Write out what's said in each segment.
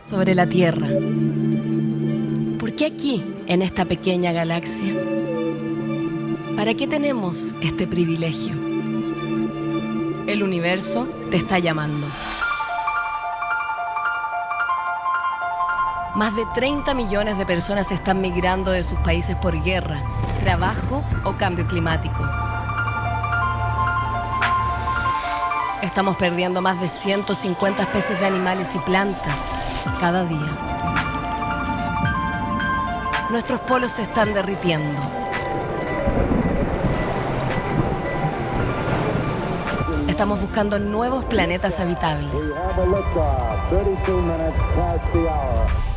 sobre la Tierra. ¿Por qué aquí, en esta pequeña galaxia? ¿Para qué tenemos este privilegio? El universo te está llamando. Más de 30 millones de personas están migrando de sus países por guerra, trabajo o cambio climático. Estamos perdiendo más de 150 especies de animales y plantas cada día. Nuestros polos se están derritiendo. Estamos buscando nuevos planetas habitables.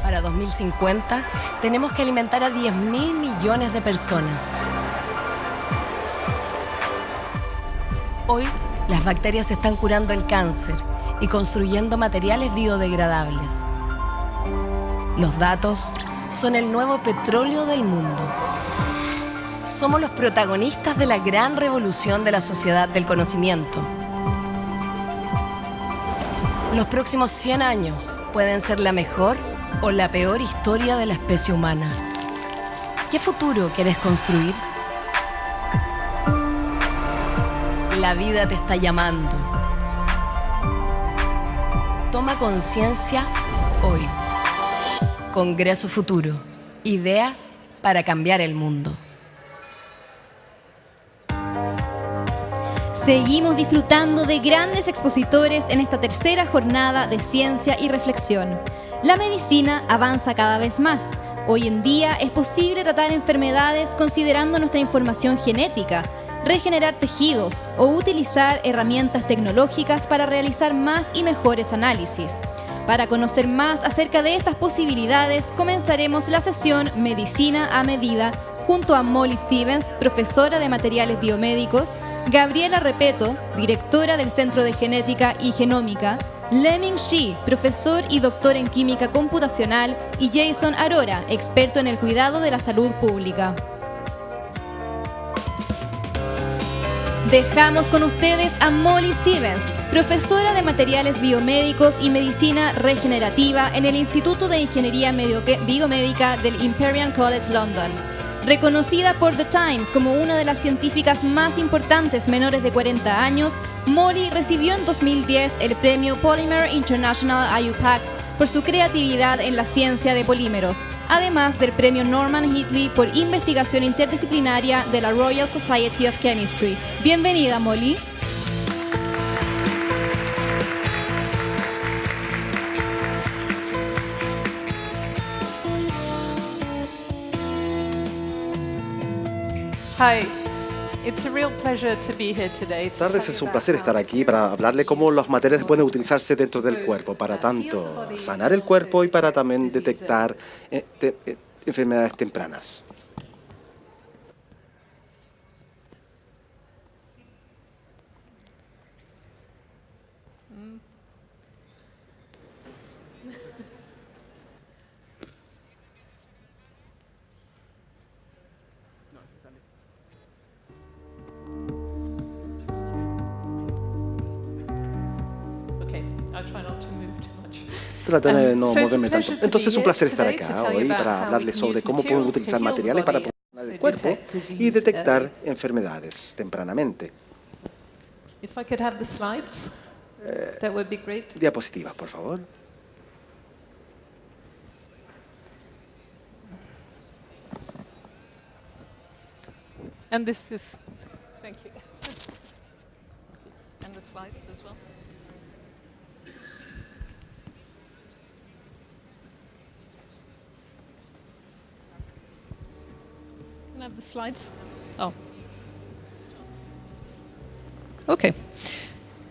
Para 2050, tenemos que alimentar a 10.000 millones de personas. Hoy, las bacterias están curando el cáncer y construyendo materiales biodegradables. Los datos son el nuevo petróleo del mundo. Somos los protagonistas de la gran revolución de la sociedad del conocimiento. Los próximos 100 años pueden ser la mejor o la peor historia de la especie humana. ¿Qué futuro quieres construir? La vida te está llamando. Toma conciencia hoy. Congreso Futuro. Ideas para cambiar el mundo. Seguimos disfrutando de grandes expositores en esta tercera jornada de ciencia y reflexión. La medicina avanza cada vez más. Hoy en día es posible tratar enfermedades considerando nuestra información genética, regenerar tejidos o utilizar herramientas tecnológicas para realizar más y mejores análisis. Para conocer más acerca de estas posibilidades, comenzaremos la sesión Medicina a Medida junto a Molly Stevens, profesora de materiales biomédicos, Gabriela Repeto, directora del Centro de Genética y Genómica, Leming Shi, profesor y doctor en química computacional, y Jason Arora, experto en el cuidado de la salud pública. Dejamos con ustedes a Molly Stevens, profesora de materiales biomédicos y medicina regenerativa en el Instituto de Ingeniería Biomédica del Imperial College London. Reconocida por The Times como una de las científicas más importantes menores de 40 años, Molly recibió en 2010 el premio Polymer International IUPAC por su creatividad en la ciencia de polímeros, además del premio Norman Hitley por investigación interdisciplinaria de la Royal Society of Chemistry. Bienvenida, Molly. Hi, it's a real pleasure to be here today. Buenas tardes, es un placer estar aquí para hablarle cómo los materiales pueden utilizarse dentro del cuerpo para tanto sanar el cuerpo y para también detectar enfermedades tempranas. Trataré de no moverme tanto. Entonces es un placer estar acá hoy para hablarles sobre cómo podemos utilizar materiales para proteger el cuerpo y detectar enfermedades tempranamente. Diapositivas, por favor. And this is, thank you. And the slides as well. Can I have the slides? Oh. Okay.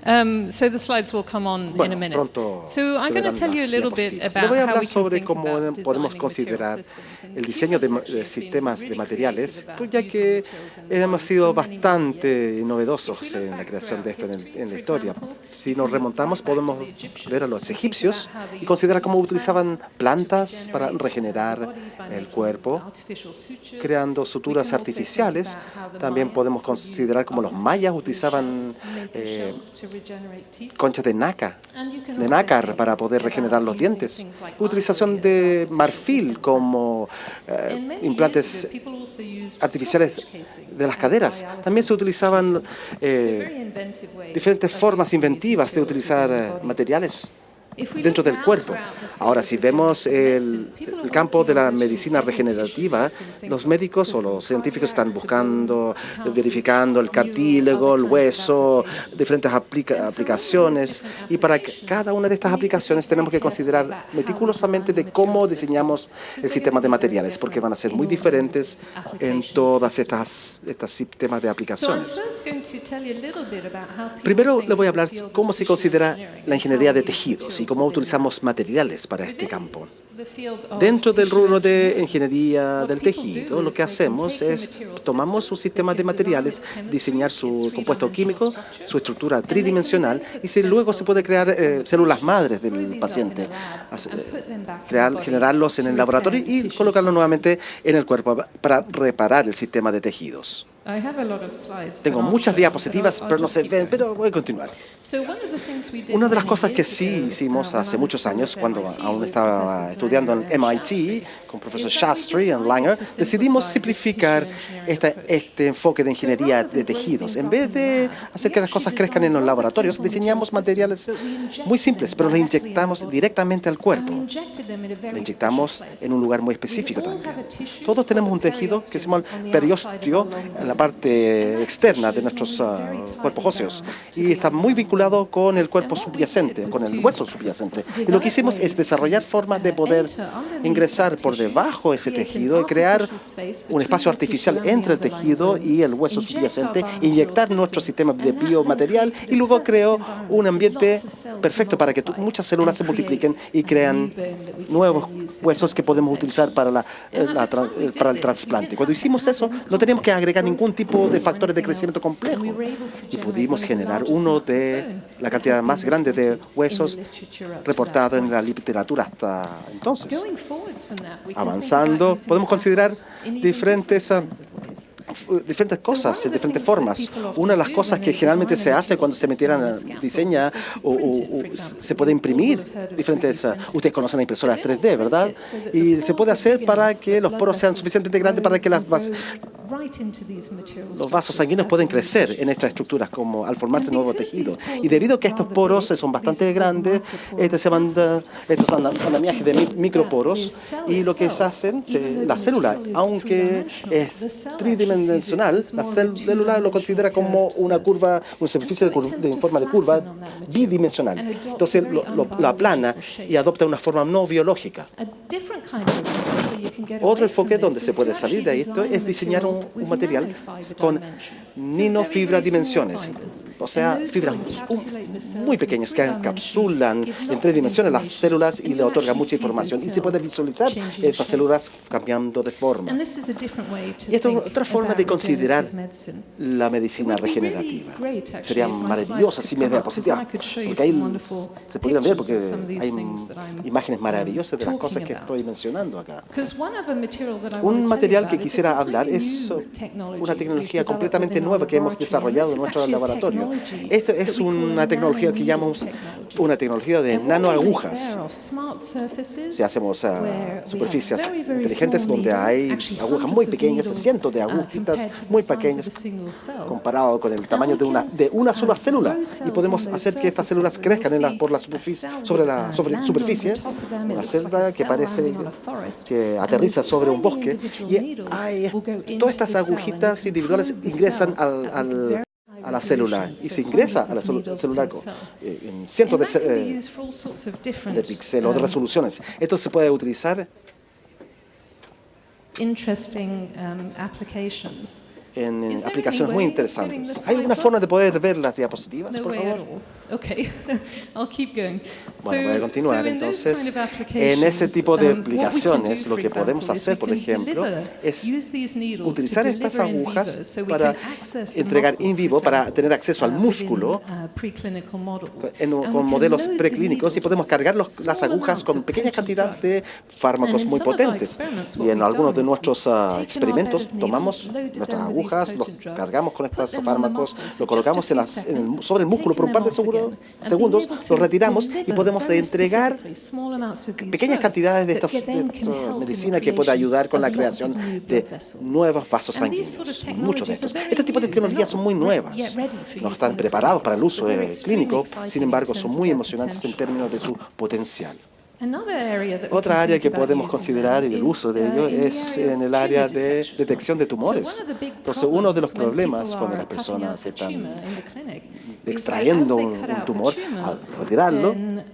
So the slides will come on in a minute. Pronto So I'm going to tell you a little bit Le about voy a how hablar we can sobre think cómo about podemos designing considerar material systems. And el the diseño key de message has sistemas been de really materiales, creative about pues ya using que materials in hemos ways sido that many bastante years. novedosos If we look en la back creación de esto throughout en la history, historia. for example, Si we nos can remontamos, look back to podemos the Egyptians ver a los and think egipcios about how they y considerar used cómo these utilizaban plants plantas to para generate regenerar the body by el making cuerpo, artificial sutures. creando We suturas can also think artificiales. about how the También Mayans podemos would use considerar cómo los mayas artificial utilizaban shells, make the shells to conchas de nácar para poder regenerar los dientes, utilización de marfil como implantes artificiales de las caderas. También se utilizaban diferentes formas inventivas de utilizar materiales dentro del cuerpo. Ahora, si vemos el campo de la medicina regenerativa, los médicos o los científicos están buscando, verificando el cartílago, el hueso, diferentes aplicaciones, y para cada una de estas aplicaciones tenemos que considerar meticulosamente de cómo diseñamos el sistema de materiales, porque van a ser muy diferentes en todas estos sistemas de aplicaciones. Primero le voy a hablar cómo se considera la ingeniería de tejidos y cómo utilizamos materiales para este campo. Dentro del rubro de ingeniería del tejido, lo que hacemos es tomamos un sistema de materiales, diseñar su compuesto químico, su estructura tridimensional, y luego se puede crear células madres del paciente, generarlos en el laboratorio y colocarlos nuevamente en el cuerpo para reparar el sistema de tejidos. Tengo muchas diapositivas, pero no se ven, pero voy a continuar. Una de las cosas que sí hicimos hace muchos años, cuando aún estaba estudiando en MIT, con el profesor Shastri y Langer, decidimos simplificar este enfoque de ingeniería de tejidos. En vez de hacer que las cosas crezcan en los laboratorios, diseñamos materiales muy simples, pero los inyectamos directamente al cuerpo. Lo inyectamos en un lugar muy específico también. Todos tenemos un tejido que se llama el periostio, en la parte externa de nuestros cuerpos óseos, y está muy vinculado con el cuerpo subyacente, con el hueso subyacente. Y lo que hicimos es desarrollar formas de poder ingresar por debajo de ese tejido y crear un espacio artificial entre el tejido y el hueso subyacente, inyectar nuestro sistema de biomaterial, y luego creó un ambiente perfecto para que muchas células se multipliquen y crean nuevos huesos que podemos utilizar para el trasplante. Cuando hicimos eso, no teníamos que agregar ningún tipo de factores de crecimiento complejo, y pudimos generar uno de la cantidad más grande de huesos reportado en la literatura hasta entonces. Avanzando, podemos considerar diferentes cosas, diferentes formas. Una de las cosas que generalmente se hace cuando se diseña o se puede imprimir diferentes, ustedes conocen las impresoras 3D, ¿verdad? Y se puede hacer para que los poros sean suficientemente grandes para que los vasos sanguíneos pueden crecer en estas estructuras como al formarse nuevo tejido. Y debido a que estos poros son bastante grandes, estos andamiajes de microporos, y lo que se hacen, la célula, aunque es tridimensional, la célula lo considera como una superficie en forma de curva bidimensional. Entonces lo aplana y adopta una forma no biológica. Otro enfoque donde se puede salir de esto es diseñar un material con ninofibra dimensiones, o sea, fibras muy pequeñas que encapsulan en 3 dimensiones las células y le otorgan mucha información, y se puede visualizar esas células cambiando de forma. Y esta es otra forma de considerar la medicina regenerativa. Sería maravillosa si me diapositiva, porque ahí se podrían ver, porque hay imágenes maravillosas de las cosas que estoy mencionando acá. Un material que quisiera hablar es una tecnología completamente nueva que hemos desarrollado en nuestro laboratorio. Esto es una tecnología que llamamos una tecnología de nanoagujas. Si hacemos superficies inteligentes donde hay agujas muy pequeñas, cientos de agujitas muy pequeñas comparado con el tamaño de una sola célula, y podemos hacer que estas células crezcan sobre la superficie, una célula que parece que aterriza sobre un bosque, y todas estas agujitas individuales ingresan a la célula, y se ingresa a la célula en cientos de píxeles o de resoluciones. Esto se puede utilizar en aplicaciones muy interesantes. ¿Hay alguna forma de poder ver las diapositivas, por favor? Okay, I'll keep going. Bueno, voy a continuar. Entonces, en ese tipo de aplicaciones, lo que podemos hacer, por ejemplo, es utilizar estas agujas para entregar in vivo, para tener acceso al músculo con modelos preclínicos, y podemos cargar las agujas con pequeñas cantidades de fármacos muy potentes. Y en algunos de nuestros experimentos tomamos nuestras agujas agujas, los cargamos con estos fármacos, lo colocamos sobre el músculo por un par de segundos, los retiramos y podemos entregar pequeñas cantidades de esta medicina que puede ayudar con la creación de nuevos vasos sanguíneos, muchos de estos. Este tipo de tecnologías son muy nuevas, no están preparados para el uso clínico, sin embargo son muy emocionantes en términos de su potencial. Otra área que podemos considerar y el uso de ello es en el área de detección de tumores. Entonces, uno de los problemas cuando las personas están extrayendo un tumor, al retirarlo, el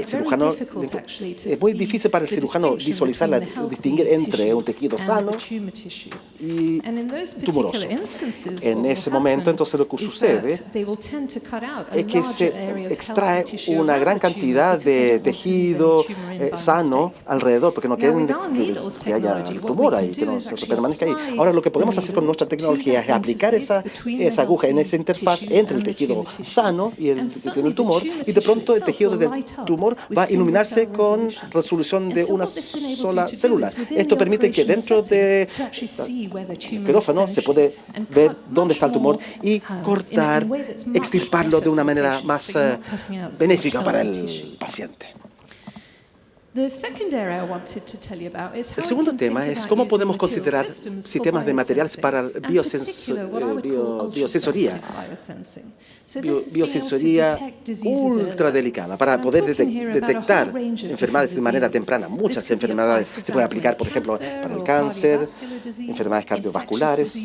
cirujano, es muy difícil para el cirujano visualizar, distinguir entre un tejido sano y tumoroso. En ese momento, entonces, lo que sucede es que se extrae una gran cantidad de tejido sano alrededor, porque no quieren que haya tumor ahí, que no se permanezca ahí. Ahora, lo que podemos hacer con nuestra tecnología es aplicar esa aguja en esa interfaz entre el tejido sano y el que tiene el tumor, y de pronto el tejido del tumor va a iluminarse con resolución de una sola célula. Esto permite que dentro del quirófano se puede ver dónde está el tumor y cortar, extirparlo de una manera más benéfica para el paciente. El segundo tema es cómo podemos considerar sistemas de materiales para biosensoría ultra delicada, para poder detectar enfermedades de manera temprana. Muchas enfermedades se pueden aplicar, por ejemplo, para el cáncer, enfermedades cardiovasculares,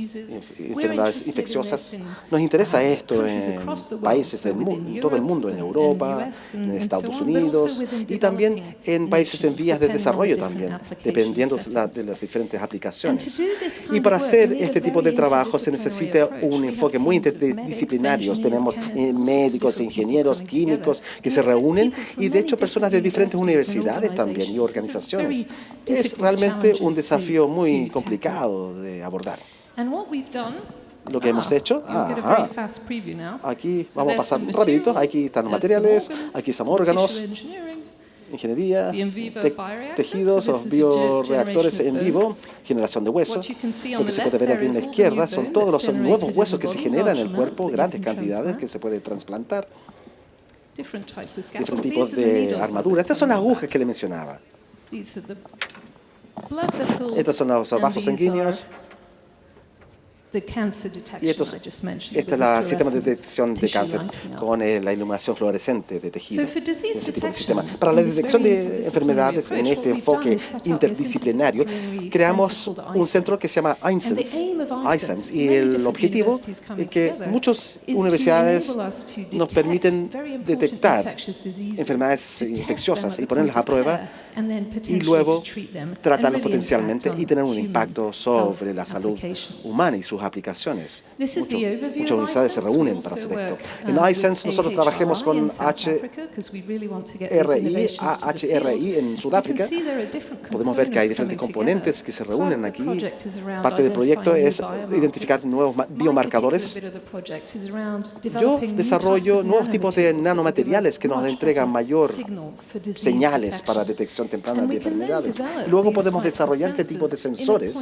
enfermedades infecciosas. Nos interesa esto en países en todo el mundo, en Europa, en Estados Unidos y también en países en vías de desarrollo también, dependiendo de las diferentes aplicaciones. Y para hacer este tipo de trabajo se necesita un enfoque muy interdisciplinario. Tenemos médicos, ingenieros, químicos que se reúnen y de hecho personas de diferentes universidades también y organizaciones. Es realmente un desafío muy complicado de abordar. Lo que hemos hecho, aquí vamos a pasar rapidito, aquí están los materiales, aquí están órganos, ingeniería, tejidos o bioreactores en vivo, generación de huesos. Lo que se puede ver aquí en la izquierda son todos los nuevos huesos que se generan en el cuerpo, grandes cantidades que se pueden trasplantar, diferentes tipos de armadura. Estas son las agujas que le mencionaba. Estos son los vasos sanguíneos. Y esta es el sistema de detección de cáncer con la iluminación fluorescente de tejido. Ese tipo de sistema. Para la detección de enfermedades en este enfoque interdisciplinario, creamos un centro que se llama iSense. Y el objetivo es que muchas universidades nos permiten detectar enfermedades infecciosas y ponerlas a prueba y luego tratarlos potencialmente y tener un impacto sobre la salud humana y sus aplicaciones. Muchas universidades se reúnen para hacer esto. En iSense nosotros trabajamos con HRI en Sudáfrica. Podemos ver que hay diferentes componentes que se reúnen aquí. Parte del proyecto es identificar nuevos biomarcadores. Yo desarrollo nuevos tipos de nanomateriales que nos entregan mayor señales para detección temprana de enfermedades. Luego podemos desarrollar este tipo de sensores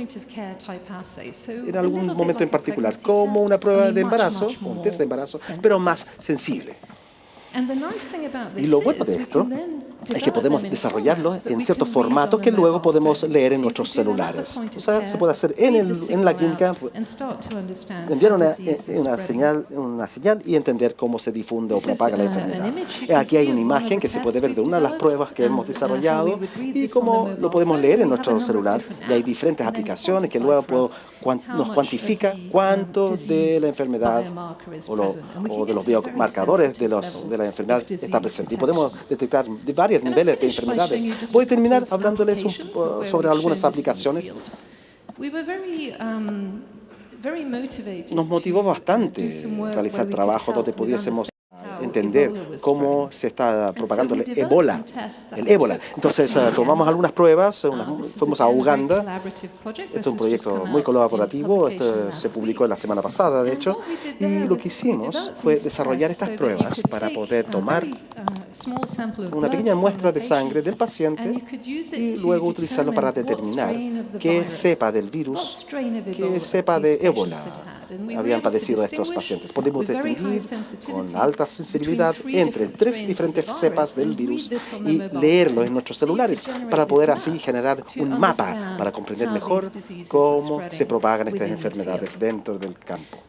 en algún momento en particular, como una prueba de embarazo, un test de embarazo, pero más sensible. Y lo bueno de esto es que podemos desarrollarlo en ciertos formatos que luego podemos leer en nuestros celulares. O sea, se puede hacer en la clínica, enviar una señal y entender cómo se difunde o propaga la enfermedad. Aquí hay una imagen que se puede ver de una de las pruebas que hemos desarrollado y cómo lo podemos leer en nuestro celular. Y hay diferentes aplicaciones que luego nos cuantifica cuánto de la enfermedad o de los biomarcadores de la enfermedad está presente. Y podemos detectar de varios niveles de enfermedades. Voy a terminar hablándoles sobre algunas aplicaciones. Nos motivó bastante realizar trabajo donde pudiésemos entender cómo se está propagando el ébola. Entonces, tomamos algunas pruebas, fuimos a Uganda. Este es un proyecto muy colaborativo, se publicó la semana pasada, de hecho, y lo que hicimos fue desarrollar estas pruebas para poder tomar una pequeña muestra de sangre del paciente y luego utilizarlo para determinar qué cepa del virus, qué cepa de ébola habían padecido estos pacientes. Podemos distinguir con alta sensibilidad entre 3 diferentes cepas del virus y leerlo en nuestros celulares para poder así generar un mapa para comprender mejor cómo se propagan estas enfermedades dentro del campo.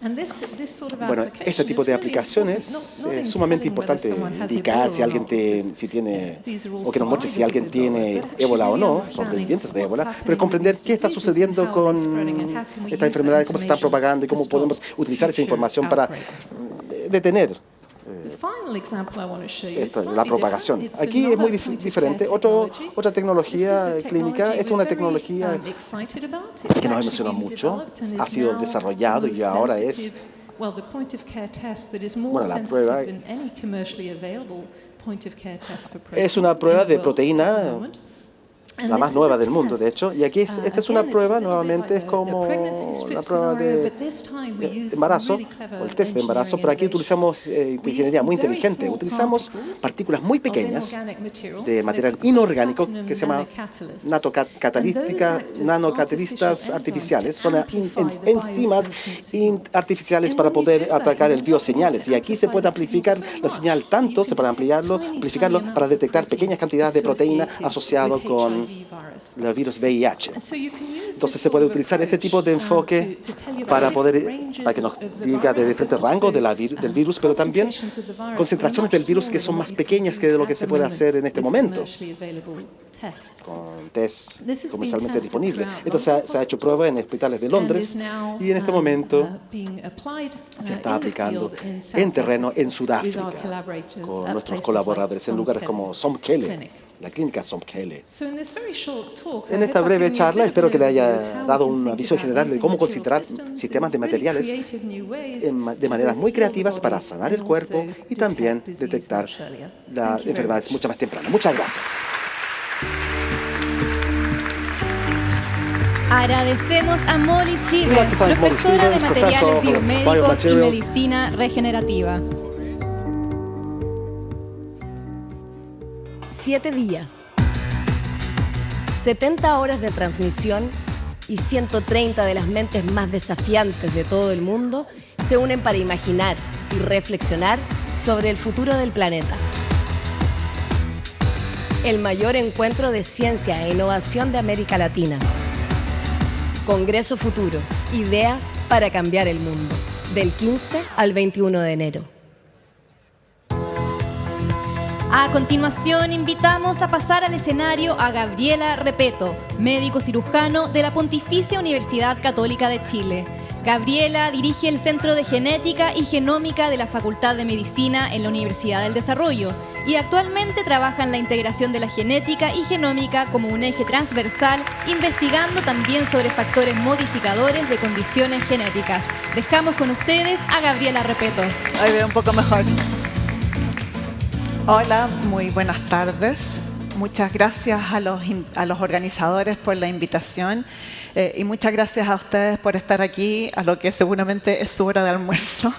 Bueno, este tipo de aplicaciones es sumamente importante indicar si alguien tiene, o que nos muestre si alguien tiene ébola o no, sobrevivientes de ébola, pero comprender qué está sucediendo con estas enfermedades, cómo se están propagando y cómo podemos utilizar esa información para detener la propagación. Aquí es muy diferente. Otra tecnología clínica, esta es una tecnología que nos emociona mucho, ha sido desarrollado y ahora es, bueno, la prueba es una prueba de proteína, la más nueva del mundo, de hecho. Y aquí esta es una prueba, nuevamente, es como la prueba de embarazo, o el test de embarazo, pero aquí utilizamos ingeniería muy inteligente. Utilizamos partículas muy pequeñas de material inorgánico que se llama nanocatalistas artificiales. Son enzimas artificiales para poder atacar el bioseñales. Y aquí se puede amplificar la señal tanto, se puede amplificarlo para detectar pequeñas cantidades de proteína asociado con el virus VIH. Entonces se puede utilizar este tipo de enfoque para que nos diga de diferentes rangos del virus, pero también concentraciones del virus que son más pequeñas que de lo que se puede hacer en este momento con test comercialmente disponibles. Entonces se ha hecho prueba en hospitales de Londres y en este momento se está aplicando en terreno en Sudáfrica con nuestros colaboradores en lugares como Somkhele, la clínica Somkhele. En esta breve charla espero que le haya dado una visión general de cómo considerar sistemas de materiales de maneras muy creativas para sanar el cuerpo y también detectar las enfermedades mucho más temprano. Muchas gracias. Agradecemos a Molly Stevens, profesora de materiales biomédicos y medicina regenerativa. 7 días, 70 horas de transmisión y 130 de las mentes más desafiantes de todo el mundo se unen para imaginar y reflexionar sobre el futuro del planeta. El mayor encuentro de ciencia e innovación de América Latina. Congreso Futuro, ideas para cambiar el mundo, del 15 al 21 de enero. A continuación, invitamos a pasar al escenario a Gabriela Repeto, médico cirujano de la Pontificia Universidad Católica de Chile. Gabriela dirige el Centro de Genética y Genómica de la Facultad de Medicina en la Universidad del Desarrollo y actualmente trabaja en la integración de la genética y genómica como un eje transversal, investigando también sobre factores modificadores de condiciones genéticas. Dejamos con ustedes a Gabriela Repeto. Ahí veo un poco mejor. Hola, muy buenas tardes. Muchas gracias a los organizadores por la invitación y muchas gracias a ustedes por estar aquí a lo que seguramente es su hora de almuerzo.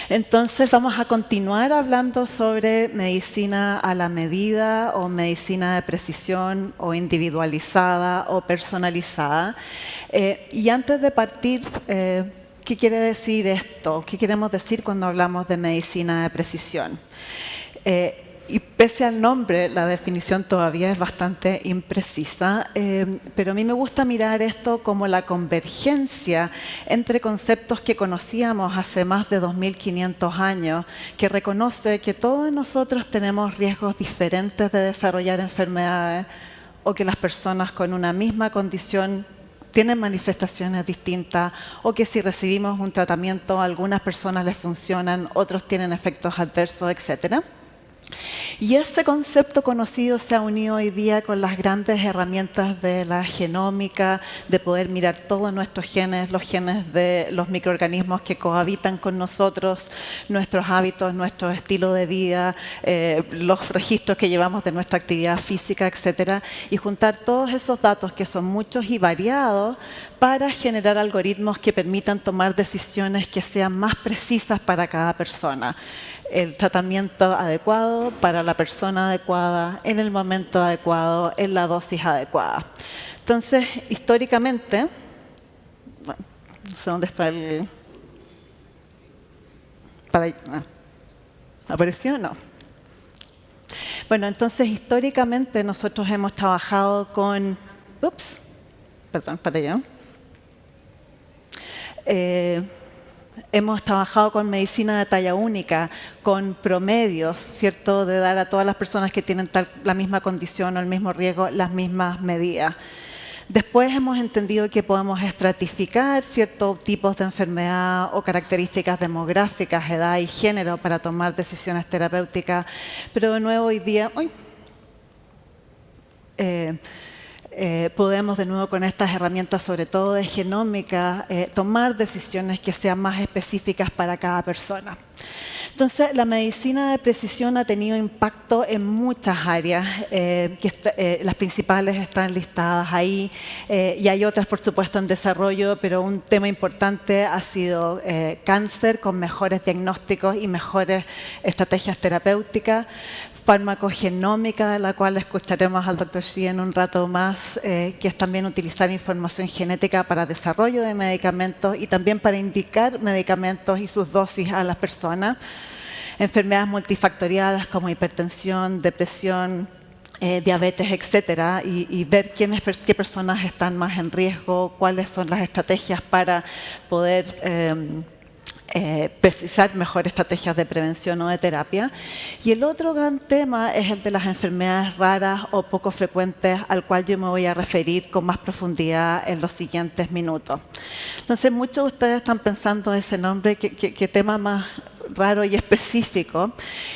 Entonces vamos a continuar hablando sobre medicina a la medida o medicina de precisión o individualizada o personalizada. Y antes de partir, ¿qué quiere decir esto? ¿Qué queremos decir cuando hablamos de medicina de precisión? Y pese al nombre, la definición todavía es bastante imprecisa, pero a mí me gusta mirar esto como la convergencia entre conceptos que conocíamos hace más de 2500 años, que reconoce que todos nosotros tenemos riesgos diferentes de desarrollar enfermedades o que las personas con una misma condición tienen manifestaciones distintas o que si recibimos un tratamiento a algunas personas les funcionan, otros tienen efectos adversos, etc. Y ese concepto conocido se ha unido hoy día con las grandes herramientas de la genómica, de poder mirar todos nuestros genes, los genes de los microorganismos que cohabitan con nosotros, nuestros hábitos, nuestro estilo de vida, los registros que llevamos de nuestra actividad física, etcétera, y juntar todos esos datos que son muchos y variados para generar algoritmos que permitan tomar decisiones que sean más precisas para cada persona. El tratamiento adecuado para la persona adecuada, en el momento adecuado, en la dosis adecuada. Entonces, históricamente, bueno, no sé dónde está el... ¿Apareció? No. Bueno, entonces, históricamente nosotros hemos trabajado con... Perdón, para allá. Hemos trabajado con medicina de talla única, con promedios, ¿cierto?, de dar a todas las personas que tienen la misma condición o el mismo riesgo las mismas medidas. Después hemos entendido que podemos estratificar ciertos tipos de enfermedad o características demográficas, edad y género para tomar decisiones terapéuticas, pero de nuevo hoy día... podemos de nuevo con estas herramientas, sobre todo de genómica, tomar decisiones que sean más específicas para cada persona. Entonces, la medicina de precisión ha tenido impacto en muchas áreas, las principales están listadas ahí, y hay otras, por supuesto, en desarrollo, pero un tema importante ha sido cáncer, con mejores diagnósticos y mejores estrategias terapéuticas, farmacogenómica, de la cual escucharemos al Dr. Xi en un rato más, que es también utilizar información genética para desarrollo de medicamentos y también para indicar medicamentos y sus dosis a las personas. Enfermedades multifactoriales como hipertensión, depresión, diabetes, etcétera, y ver qué personas están más en riesgo, cuáles son las estrategias para poder precisar mejor estrategias de prevención o de terapia. Y el otro gran tema es el de las enfermedades raras o poco frecuentes, al cual yo me voy a referir con más profundidad en los siguientes minutos. Entonces, muchos de ustedes están pensando ese nombre, qué tema más raro y específico.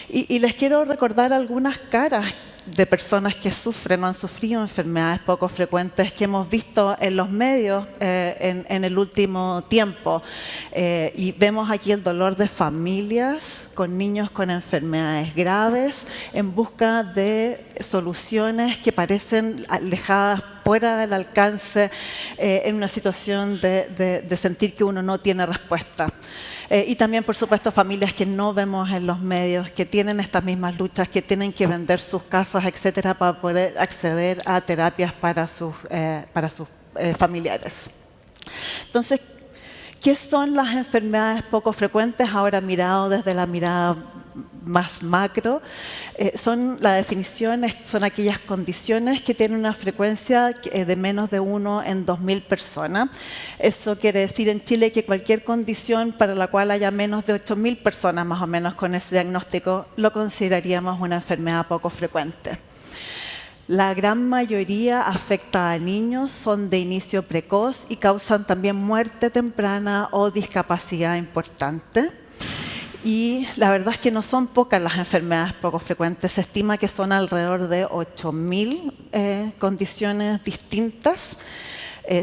Y les quiero recordar algunas caras de personas que sufren o han sufrido enfermedades poco frecuentes que hemos visto en los medios en el último tiempo. Y vemos aquí el dolor de familias con niños con enfermedades graves en busca de soluciones que parecen alejadas, fuera del alcance, en una situación de sentir que uno no tiene respuesta. Y también, por supuesto, familias que no vemos en los medios, que tienen estas mismas luchas, que tienen que vender sus casas, etcétera, para poder acceder a terapias para sus familiares. Entonces, ¿qué son las enfermedades poco frecuentes? Ahora mirado desde la mirada más macro, la definición son aquellas condiciones que tienen una frecuencia de menos de 1 en 2.000 personas. Eso quiere decir en Chile que cualquier condición para la cual haya menos de 8.000 personas más o menos con ese diagnóstico lo consideraríamos una enfermedad poco frecuente. La gran mayoría afecta a niños, son de inicio precoz y causan también muerte temprana o discapacidad importante. Y la verdad es que no son pocas las enfermedades poco frecuentes. Se estima que son alrededor de 8.000 condiciones distintas.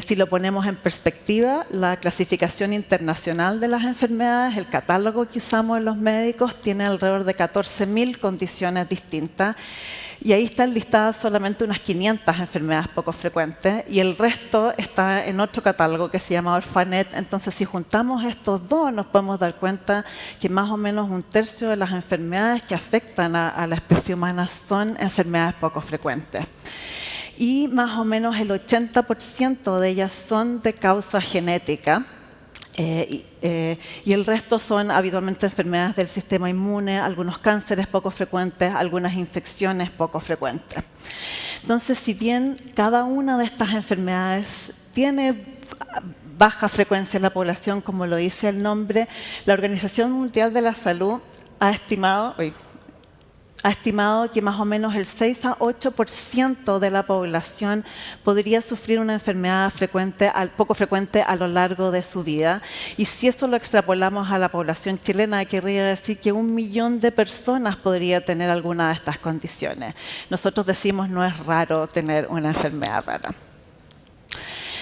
Si lo ponemos en perspectiva, la clasificación internacional de las enfermedades, el catálogo que usamos en los médicos, tiene alrededor de 14.000 condiciones distintas. Y ahí están listadas solamente unas 500 enfermedades poco frecuentes y el resto está en otro catálogo que se llama Orphanet. Entonces, si juntamos estos dos, nos podemos dar cuenta que más o menos 1/3 de las enfermedades que afectan a la especie humana son enfermedades poco frecuentes. Y más o menos el 80% de ellas son de causa genética. Y el resto son habitualmente enfermedades del sistema inmune, algunos cánceres poco frecuentes, algunas infecciones poco frecuentes. Entonces, si bien cada una de estas enfermedades tiene baja frecuencia en la población, como lo dice el nombre, la Organización Mundial de la Salud ha estimado ha estimado que más o menos el 6 a 8% de la población podría sufrir una enfermedad poco frecuente a lo largo de su vida. Y si eso lo extrapolamos a la población chilena, querría decir que 1 millón de personas podría tener alguna de estas condiciones. Nosotros decimos no es raro tener una enfermedad rara.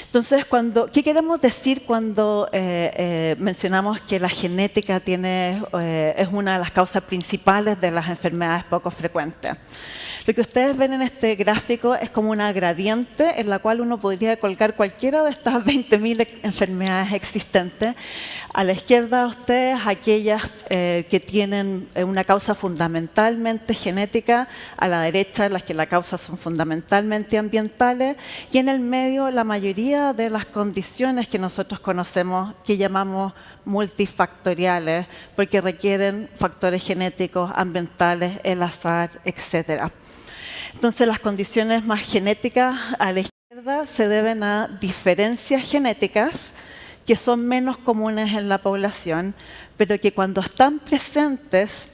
Entonces, ¿qué queremos decir cuando mencionamos que la genética es una de las causas principales de las enfermedades poco frecuentes? Lo que ustedes ven en este gráfico es como una gradiente en la cual uno podría colgar cualquiera de estas 20.000 enfermedades existentes. A la izquierda ustedes aquellas que tienen una causa fundamentalmente genética, a la derecha las que la causa son fundamentalmente ambientales y en el medio la mayoría de las condiciones que nosotros conocemos que llamamos multifactoriales porque requieren factores genéticos, ambientales, el azar, etcétera. Entonces, las condiciones más genéticas a la izquierda se deben a diferencias genéticas que son menos comunes en la población, pero que cuando están presentes,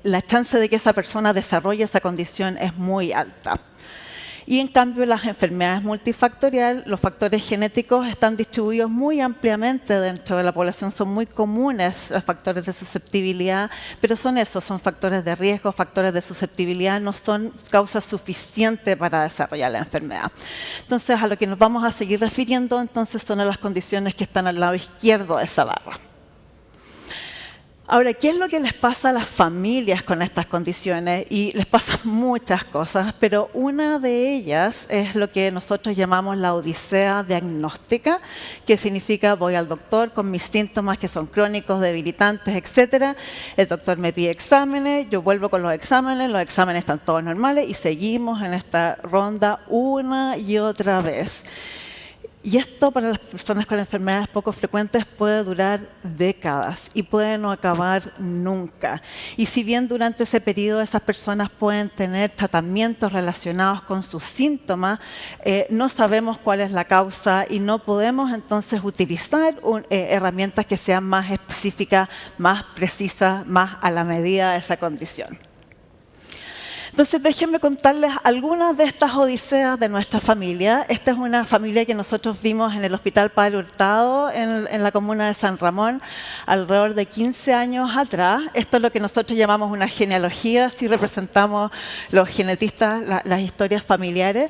la chance de que esa persona desarrolle esa condición es muy alta. Y en cambio, las enfermedades multifactoriales, los factores genéticos están distribuidos muy ampliamente dentro de la población. Son muy comunes los factores de susceptibilidad, pero son factores de riesgo, factores de susceptibilidad, no son causas suficientes para desarrollar la enfermedad. Entonces, a lo que nos vamos a seguir refiriendo, entonces, son a las condiciones que están al lado izquierdo de esa barra. Ahora, ¿qué es lo que les pasa a las familias con estas condiciones? Y les pasan muchas cosas, pero una de ellas es lo que nosotros llamamos la odisea diagnóstica, que significa voy al doctor con mis síntomas que son crónicos, debilitantes, etc. El doctor me pide exámenes, yo vuelvo con los exámenes están todos normales y seguimos en esta ronda una y otra vez. Y esto para las personas con enfermedades poco frecuentes puede durar décadas y puede no acabar nunca. Y si bien durante ese periodo esas personas pueden tener tratamientos relacionados con sus síntomas, no sabemos cuál es la causa y no podemos entonces utilizar herramientas que sean más específicas, más precisas, más a la medida de esa condición. Entonces, déjenme contarles algunas de estas odiseas de nuestra familia. Esta es una familia que nosotros vimos en el Hospital Padre Hurtado, en la comuna de San Ramón, alrededor de 15 años atrás. Esto es lo que nosotros llamamos una genealogía, si representamos los genetistas las historias familiares.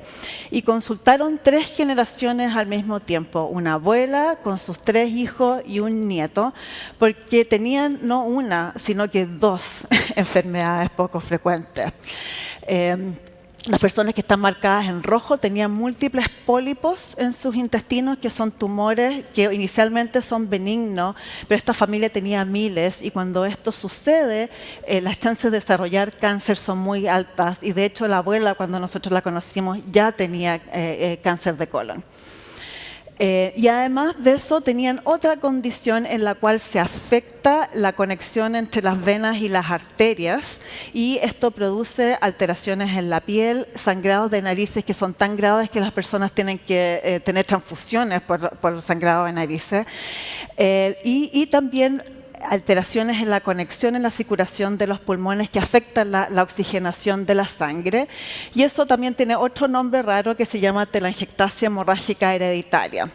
Y consultaron 3 generaciones al mismo tiempo, una abuela con sus 3 hijos y un nieto, porque tenían no una, sino que 2 enfermedades poco frecuentes. Las personas que están marcadas en rojo tenían múltiples pólipos en sus intestinos, que son tumores que inicialmente son benignos, pero esta familia tenía miles y cuando esto sucede, las chances de desarrollar cáncer son muy altas y de hecho la abuela, cuando nosotros la conocimos, ya tenía cáncer de colon. Y además de eso tenían otra condición en la cual se afecta la conexión entre las venas y las arterias y esto produce alteraciones en la piel, sangrados de narices que son tan graves que las personas tienen que tener transfusiones por sangrado de narices y también alteraciones en la conexión, en la circulación de los pulmones que afectan la oxigenación de la sangre. Y eso también tiene otro nombre raro que se llama telangiectasia hemorrágica hereditaria.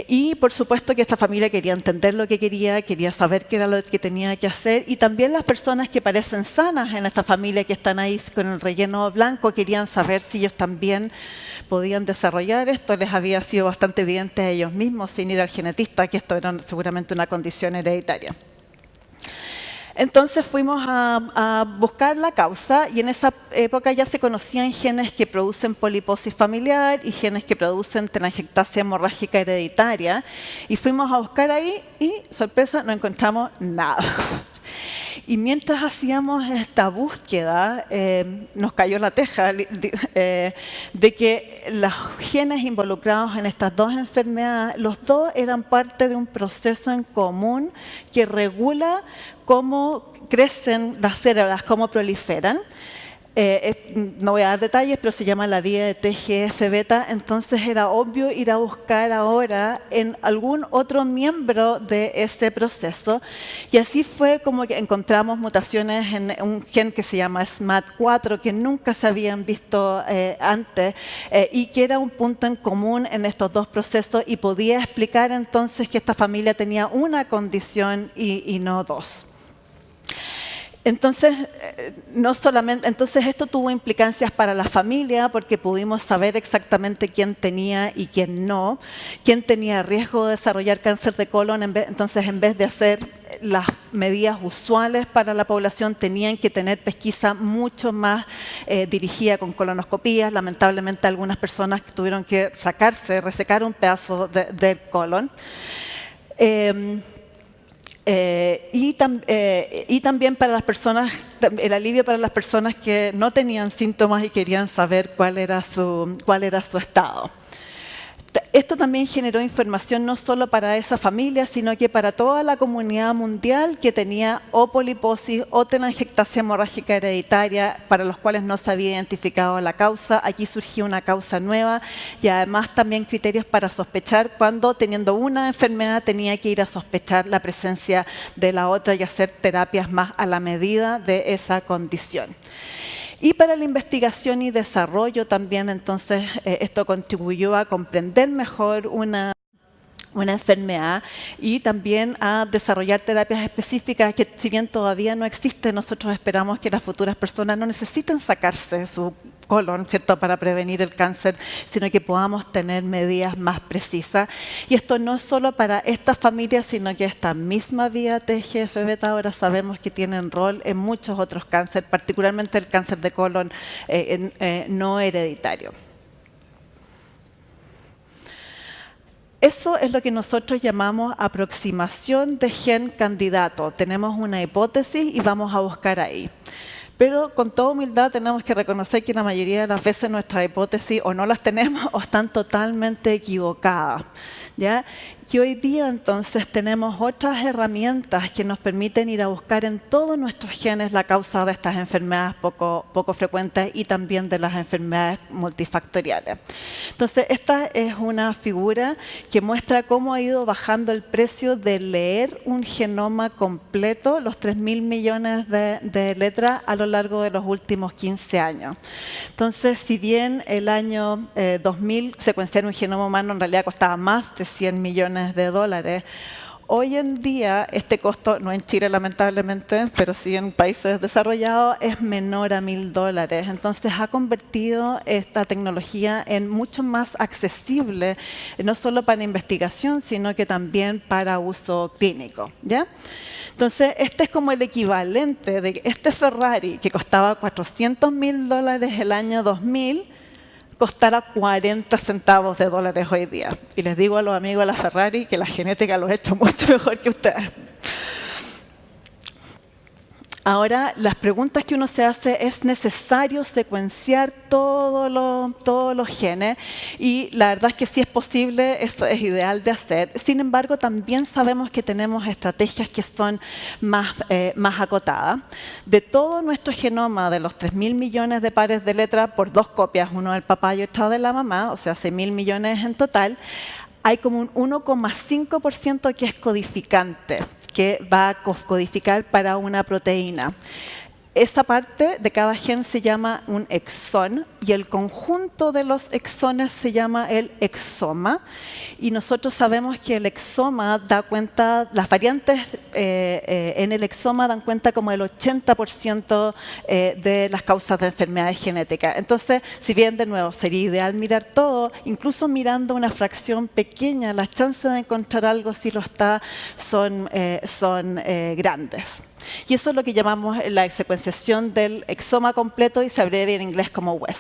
Y por supuesto que esta familia quería entender lo que quería saber qué era lo que tenía que hacer y también las personas que parecen sanas en esta familia que están ahí con el relleno blanco querían saber si ellos también podían desarrollar esto. Les había sido bastante evidente a ellos mismos sin ir al genetista que esto era seguramente una condición hereditaria. Entonces fuimos a buscar la causa y en esa época ya se conocían genes que producen poliposis familiar y genes que producen telangiectasia hemorrágica hereditaria y fuimos a buscar ahí y, sorpresa, no encontramos nada. Y mientras hacíamos esta búsqueda, nos cayó la teja de que los genes involucrados en estas 2 enfermedades, los 2 eran parte de un proceso en común que regula cómo crecen las células, cómo proliferan. No voy a dar detalles, pero se llama la vía de TGF-beta. Entonces era obvio ir a buscar ahora en algún otro miembro de ese proceso. Y así fue como que encontramos mutaciones en un gen que se llama SMAD4, que nunca se habían visto antes y que era un punto en común en estos dos procesos y podía explicar entonces que esta familia tenía una condición y no dos. Entonces, entonces esto tuvo implicancias para la familia porque pudimos saber exactamente quién tenía y quién no, quién tenía riesgo de desarrollar cáncer de colon. Entonces, en vez de hacer las medidas usuales para la población, tenían que tener pesquisa mucho más dirigida con colonoscopías. Lamentablemente, algunas personas tuvieron que resecar un pedazo del colon. Y también para las personas, el alivio para las personas que no tenían síntomas y querían saber cuál era su estado. Esto también generó información no solo para esa familia, sino que para toda la comunidad mundial que tenía o poliposis o telangiectasia hemorrágica hereditaria, para los cuales no se había identificado la causa. Aquí surgió una causa nueva y además también criterios para sospechar cuando, teniendo una enfermedad, tenía que ir a sospechar la presencia de la otra y hacer terapias más a la medida de esa condición. Y para la investigación y desarrollo también, entonces, esto contribuyó a comprender mejor una enfermedad y también a desarrollar terapias específicas que, si bien todavía no existen, nosotros esperamos que las futuras personas no necesiten sacarse su colon, ¿cierto?, para prevenir el cáncer, sino que podamos tener medidas más precisas. Y esto no es solo para esta familia, sino que esta misma vía TGF-beta ahora sabemos que tienen rol en muchos otros cánceres, particularmente el cáncer de colon no hereditario. Eso es lo que nosotros llamamos aproximación de gen candidato. Tenemos una hipótesis y vamos a buscar ahí. Pero con toda humildad tenemos que reconocer que la mayoría de las veces nuestras hipótesis o no las tenemos o están totalmente equivocadas, ¿ya? Y hoy día entonces tenemos otras herramientas que nos permiten ir a buscar en todos nuestros genes la causa de estas enfermedades poco frecuentes y también de las enfermedades multifactoriales. Entonces, esta es una figura que muestra cómo ha ido bajando el precio de leer un genoma completo, los 3.000 millones de letras a lo largo de los últimos 15 años. Entonces, si bien el año 2000 secuenciar un genoma humano en realidad costaba más de 100 millones de dólares, hoy en día este costo, no en Chile lamentablemente, pero sí en países desarrollados, es menor a $1.000. Entonces ha convertido esta tecnología en mucho más accesible, no solo para investigación, sino que también para uso clínico, ¿ya? Entonces, este es como el equivalente de este Ferrari que costaba $400.000 el año 2000, costara 40 centavos de dólares hoy día. Y les digo a los amigos de la Ferrari que la genética los ha hecho mucho mejor que ustedes. Ahora, las preguntas que uno se hace, ¿es necesario secuenciar todos los genes? Y la verdad es que sí es posible, eso es ideal de hacer. Sin embargo, también sabemos que tenemos estrategias que son más acotadas. De todo nuestro genoma, de los 3.000 millones de pares de letras por 2 copias, uno del papá y otro de la mamá, o sea, 6.000 millones en total, hay como un 1,5% que es codificante, que va a codificar para una proteína. Esa parte de cada gen se llama un exón y el conjunto de los exones se llama el exoma. Y nosotros sabemos que el exoma da cuenta, las variantes en el exoma dan cuenta como el 80% de las causas de enfermedades genéticas. Entonces, si bien de nuevo sería ideal mirar todo, incluso mirando una fracción pequeña, las chances de encontrar algo si lo está son grandes. Y eso es lo que llamamos la secuenciación del exoma completo y se abrevia en inglés como WES.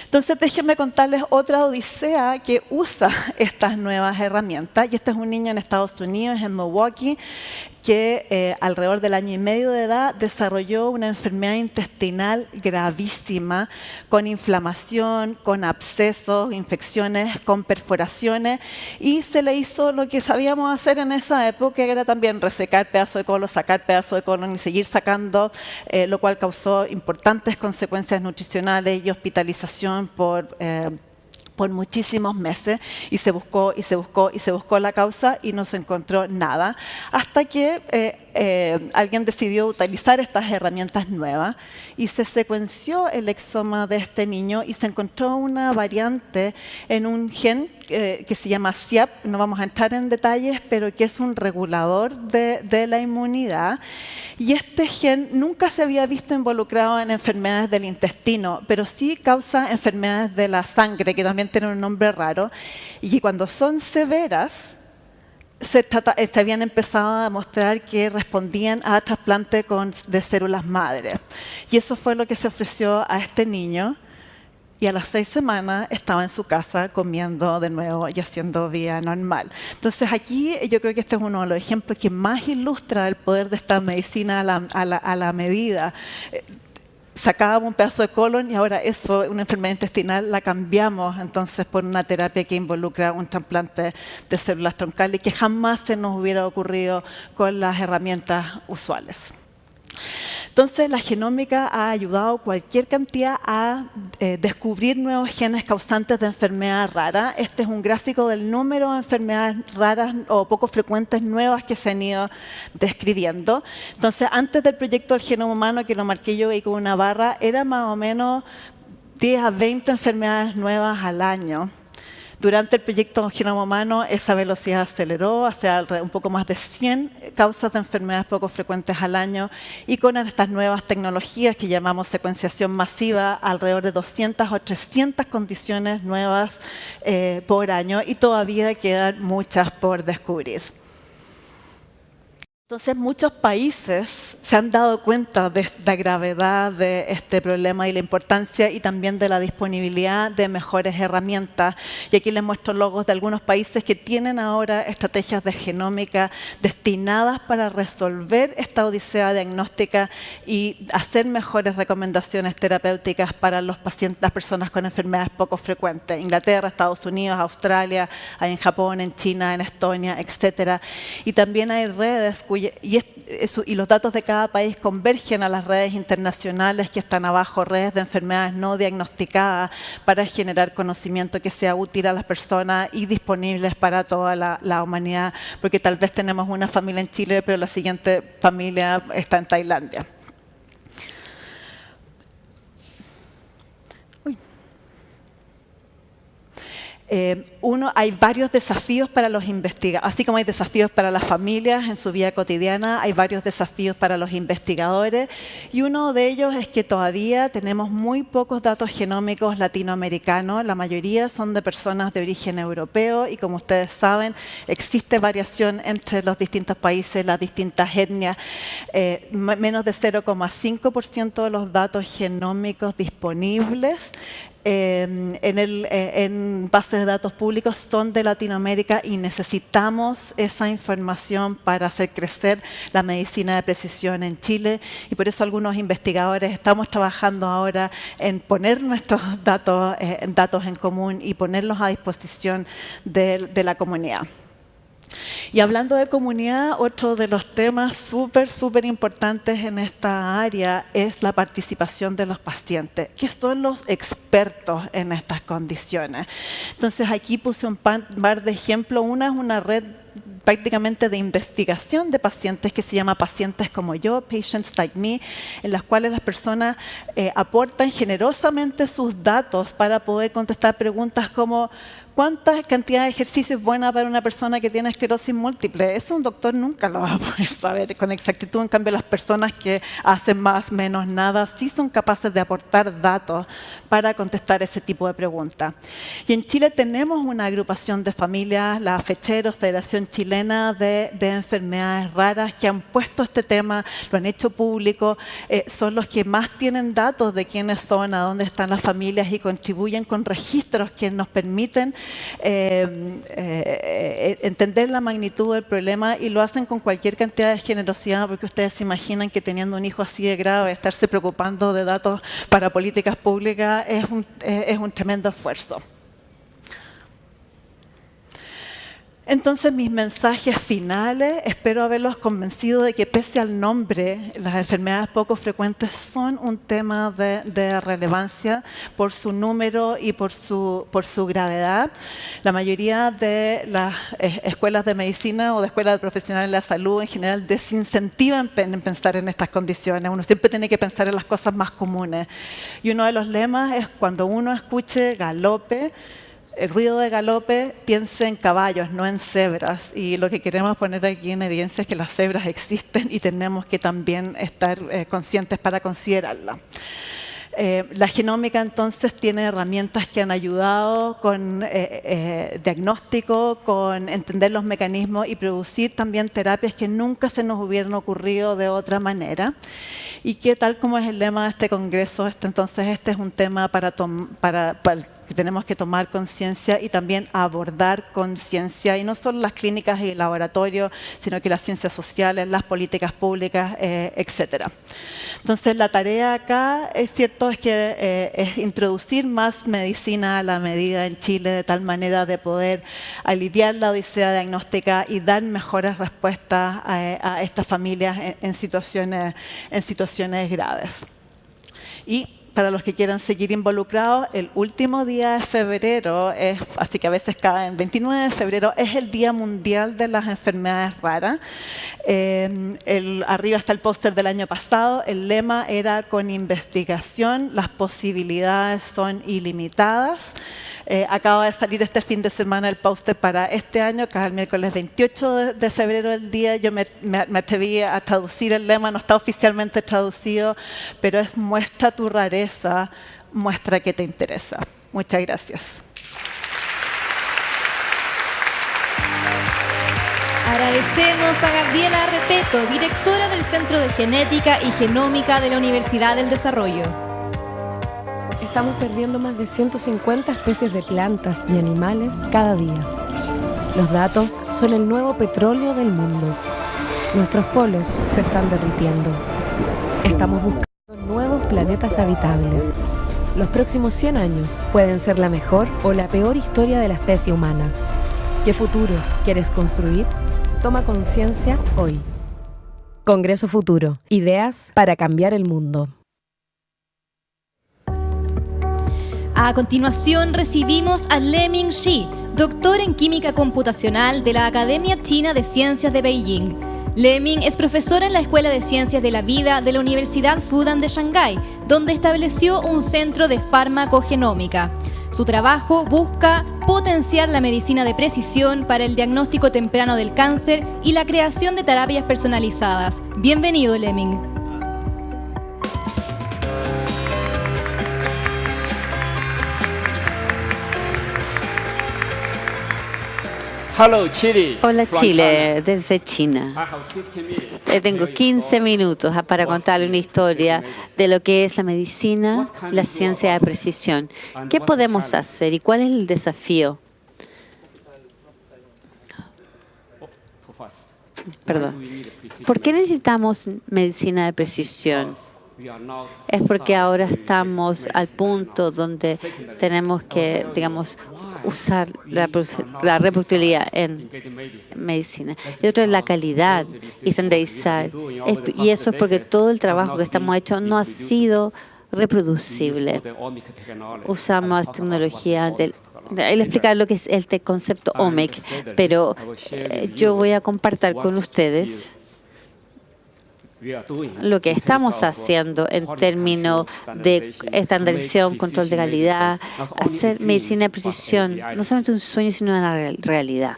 Entonces, déjenme contarles otra odisea que usa estas nuevas herramientas. Y este es un niño en Estados Unidos, en Milwaukee, que alrededor del año y medio de edad desarrolló una enfermedad intestinal gravísima, con inflamación, con abscesos, infecciones, con perforaciones, y se le hizo lo que sabíamos hacer en esa época, que era también resecar pedazo de colon, sacar pedazo de colon y seguir sacando, lo cual causó importantes consecuencias nutricionales y hospitalización por muchísimos meses, y se buscó la causa y no se encontró nada, hasta que alguien decidió utilizar estas herramientas nuevas y se secuenció el exoma de este niño y se encontró una variante en un gen que se llama SIAP, no vamos a entrar en detalles, pero que es un regulador de la inmunidad. Y este gen nunca se había visto involucrado en enfermedades del intestino, pero sí causa enfermedades de la sangre, que también tienen un nombre raro, y cuando son severas, se habían empezado a mostrar que respondían a trasplante de células madre. Y eso fue lo que se ofreció a este niño. Y a las 6 semanas estaba en su casa comiendo de nuevo y haciendo vida normal. Entonces aquí yo creo que este es uno de los ejemplos que más ilustra el poder de esta medicina a la medida. Sacábamos un pedazo de colon y ahora eso, una enfermedad intestinal, la cambiamos entonces por una terapia que involucra un trasplante de células troncales que jamás se nos hubiera ocurrido con las herramientas usuales. Entonces, la genómica ha ayudado cualquier cantidad a descubrir nuevos genes causantes de enfermedades raras. Este es un gráfico del número de enfermedades raras o poco frecuentes nuevas que se han ido describiendo. Entonces, antes del proyecto del genoma humano, que lo marqué yo ahí con una barra, era más o menos 10 a 20 enfermedades nuevas al año. Durante el proyecto Genoma Humano, esa velocidad aceleró hacia un poco más de 100 causas de enfermedades poco frecuentes al año, y con estas nuevas tecnologías que llamamos secuenciación masiva, alrededor de 200 o 300 condiciones nuevas por año, y todavía quedan muchas por descubrir. Entonces, muchos países se han dado cuenta de la gravedad de este problema y la importancia, y también de la disponibilidad de mejores herramientas. Y aquí les muestro logos de algunos países que tienen ahora estrategias de genómica destinadas para resolver esta odisea diagnóstica y hacer mejores recomendaciones terapéuticas para los pacientes, las personas con enfermedades poco frecuentes. Inglaterra, Estados Unidos, Australia, hay en Japón, en China, en Estonia, etc. Y también hay redes y los datos de cada país convergen a las redes internacionales que están abajo, redes de enfermedades no diagnosticadas, para generar conocimiento que sea útil a las personas y disponibles para toda la humanidad, porque tal vez tenemos una familia en Chile, pero la siguiente familia está en Tailandia. Hay varios desafíos para los investigadores, así como hay desafíos para las familias en su vida cotidiana, hay varios desafíos para los investigadores, y uno de ellos es que todavía tenemos muy pocos datos genómicos latinoamericanos. La mayoría son de personas de origen europeo, y como ustedes saben, existe variación entre los distintos países, las distintas etnias. Menos de 0,5% de los datos genómicos disponibles en bases de datos públicos son de Latinoamérica, y necesitamos esa información para hacer crecer la medicina de precisión en Chile, y por eso algunos investigadores estamos trabajando ahora en poner nuestros datos en común y ponerlos a disposición de la comunidad. Y hablando de comunidad, otro de los temas súper importantes en esta área es la participación de los pacientes, que son los expertos en estas condiciones. Entonces aquí puse un par de ejemplos. Una es una red prácticamente de investigación de pacientes que se llama Pacientes Como Yo, Patients Like Me, en las cuales las personas aportan generosamente sus datos para poder contestar preguntas como: ¿cuánta cantidad de ejercicio es buena para una persona que tiene esclerosis múltiple? Eso un doctor nunca lo va a poder saber con exactitud. En cambio, las personas que hacen más, menos, nada, sí son capaces de aportar datos para contestar ese tipo de preguntas. Y en Chile tenemos una agrupación de familias, la FECHERO, Federación Chilena de Enfermedades Raras, que han puesto este tema, lo han hecho público, son los que más tienen datos de quiénes son, a dónde están las familias, y contribuyen con registros que nos permiten entender la magnitud del problema, y lo hacen con cualquier cantidad de generosidad, porque ustedes se imaginan que teniendo un hijo así de grave, estarse preocupando de datos para políticas públicas es un tremendo esfuerzo. Entonces, mis mensajes finales, espero haberlos convencido de que pese al nombre, las enfermedades poco frecuentes son un tema de relevancia por su número y por su gravedad. La mayoría de las escuelas de medicina o de escuelas de profesionales de la salud en general desincentivan en pensar en estas condiciones. Uno siempre tiene que pensar en las cosas más comunes. Y uno de los lemas es: cuando uno escuche galope, el ruido de galope, piense en caballos, no en cebras. Y lo que queremos poner aquí en evidencia es que las cebras existen y tenemos que también estar conscientes para considerarlas. La genómica entonces tiene herramientas que han ayudado con diagnóstico, con entender los mecanismos y producir también terapias que nunca se nos hubieran ocurrido de otra manera. Y que, tal como es el lema de este congreso, entonces este es un tema para que tenemos que tomar conciencia y también abordar conciencia, y no solo las clínicas y el laboratorio, sino que las ciencias sociales, las políticas públicas, etcétera. Entonces, la tarea acá, es cierto, es que es introducir más medicina a la medida en Chile, de tal manera de poder aliviar la odisea diagnóstica y dar mejores respuestas a estas familias en situaciones graves. Y para los que quieran seguir involucrados, el último día de febrero, así que a veces cae en 29 de febrero, es el Día Mundial de las Enfermedades Raras. Arriba está el póster del año pasado. El lema era: con investigación las posibilidades son ilimitadas. Acaba de salir este fin de semana el póster para este año, que es el miércoles 28 de febrero el día. Yo me atreví a traducir el lema, no está oficialmente traducido, pero es: muestra tu rareza, muestra que te interesa. Muchas gracias. Agradecemos a Gabriela Repeto, directora del Centro de Genética y Genómica de la Universidad del Desarrollo. Estamos perdiendo más de 150 especies de plantas y animales cada día. Los datos son el nuevo petróleo del mundo. Nuestros polos se están derritiendo. Estamos buscando nuevos planetas habitables. Los próximos 100 años pueden ser la mejor o la peor historia de la especie humana. ¿Qué futuro quieres construir? Toma conciencia hoy. Congreso Futuro. Ideas para cambiar el mundo. A continuación recibimos a Leming Shi, doctor en Química Computacional de la Academia China de Ciencias de Beijing. Leming es profesora en la Escuela de Ciencias de la Vida de la Universidad Fudan de Shanghái, donde estableció un centro de farmacogenómica. Su trabajo busca potenciar la medicina de precisión para el diagnóstico temprano del cáncer y la creación de terapias personalizadas. Bienvenido, Leming. Hola Chile, desde China. Tengo 15 minutos para contarle una historia de lo que es la medicina, la ciencia de precisión. ¿Qué podemos hacer y cuál es el desafío? Perdón. ¿Por qué necesitamos medicina de precisión? Es porque ahora estamos al punto donde tenemos que, digamos, usar la reproductibilidad en medicina. Y otra es la calidad y estandarizar. Y eso es porque todo el trabajo que estamos hecho no ha sido reproducible. Usamos tecnología del... Él explicar lo que es el concepto OMIC, pero yo voy a compartir con ustedes lo que estamos haciendo en términos de estandarización, control de calidad, hacer medicina de precisión, no solamente un sueño, sino una realidad.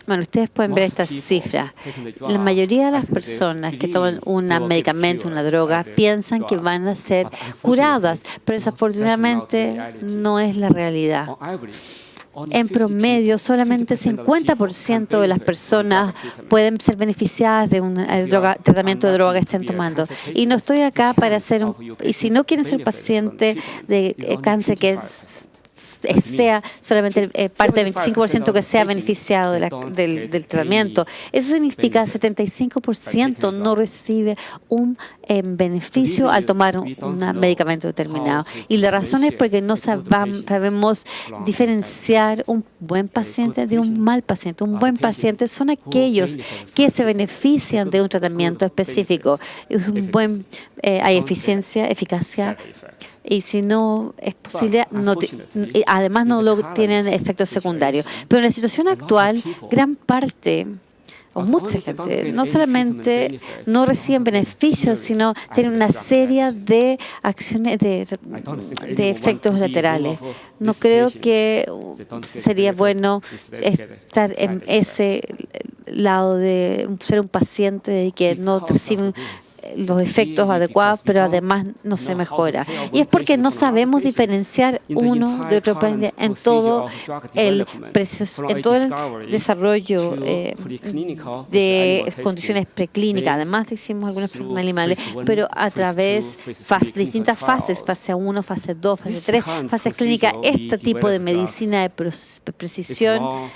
Bueno, ustedes pueden ver estas cifras. La mayoría de las personas que toman un medicamento, una droga, piensan que van a ser curadas, pero desafortunadamente no es la realidad. En promedio, solamente 50% de las personas pueden ser beneficiadas de un tratamiento de droga que estén tomando. Y no estoy acá para y si no quieren ser paciente de cáncer que sea solamente parte del 25% que sea beneficiado del tratamiento. Eso significa que el 75% no recibe un beneficio al tomar un medicamento determinado. Y la razón es porque no sabemos diferenciar un buen paciente de un mal paciente. Un buen paciente son aquellos que se benefician de un tratamiento específico. Es un hay eficacia. Y si no es posible, además no tienen efectos secundarios. Pero en la situación actual, gran parte o mucha gente no solamente no reciben beneficios, sino tienen una serie de acciones, de efectos laterales. No creo que sería bueno estar en ese lado de ser un paciente y que no reciben los efectos adecuados, pero además no se mejora. Y es porque no sabemos diferenciar uno de otro en todo el desarrollo de condiciones preclínicas. Además hicimos algunos pruebas animales, pero a través de distintas fases, fase 1, fase 2, fase 3, fases clínicas, este tipo de medicina de precisión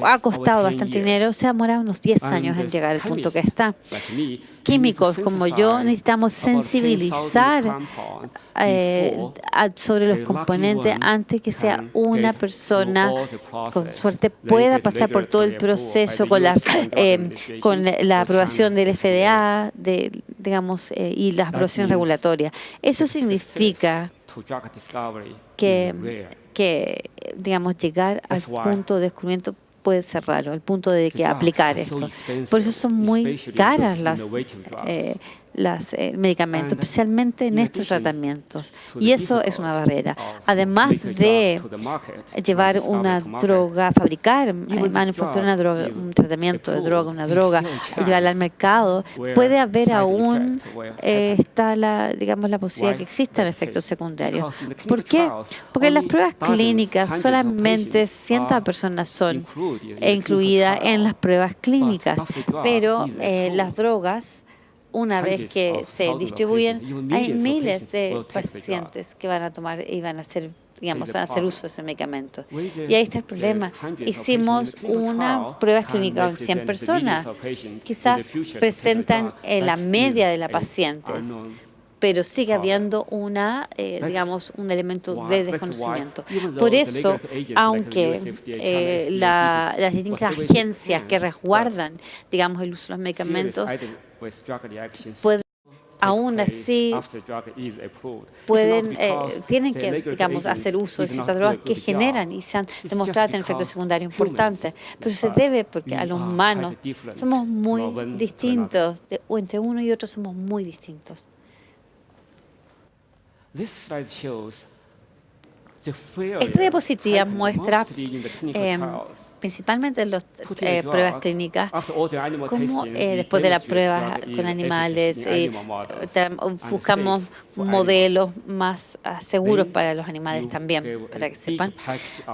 ha costado bastante dinero, se ha demorado unos 10 años en llegar al punto que está. Químicos como yo necesitamos sensibilizar sobre los componentes antes que sea una persona con suerte pueda pasar por todo el proceso con la aprobación del FDA, y la aprobación regulatoria. Eso significa que llegar al punto de descubrimiento puede ser raro, el punto de que aplicar esto. Por eso son muy caras los medicamentos, especialmente en estos tratamientos. Y eso es una barrera. Además de llevar una droga, fabricar, manufacturar un tratamiento de droga, una droga, y llevarla al mercado, puede haber aún la posibilidad que existan efectos secundarios. ¿Por qué? Porque en las pruebas clínicas solamente 100 personas son incluidas en las pruebas clínicas, pero las drogas, una vez que se distribuyen, hay miles de pacientes que van a tomar y van a hacer uso de ese medicamento. Y ahí está el problema. Hicimos una prueba clínica con 100 personas. Quizás presentan la media de las pacientes, pero sigue habiendo un elemento de desconocimiento. Por eso, aunque las distintas agencias que resguardan, el uso de los medicamentos, aún así tienen que, hacer uso de ciertas drogas que generan y se han demostrado tener efectos secundarios importantes. Pero se debe porque a los humanos somos muy distintos, entre uno y otro somos muy distintos. Esta diapositiva muestra principalmente en las pruebas clínicas cómo después de la prueba con animales buscamos modelos más seguros para los animales también, para que sepan.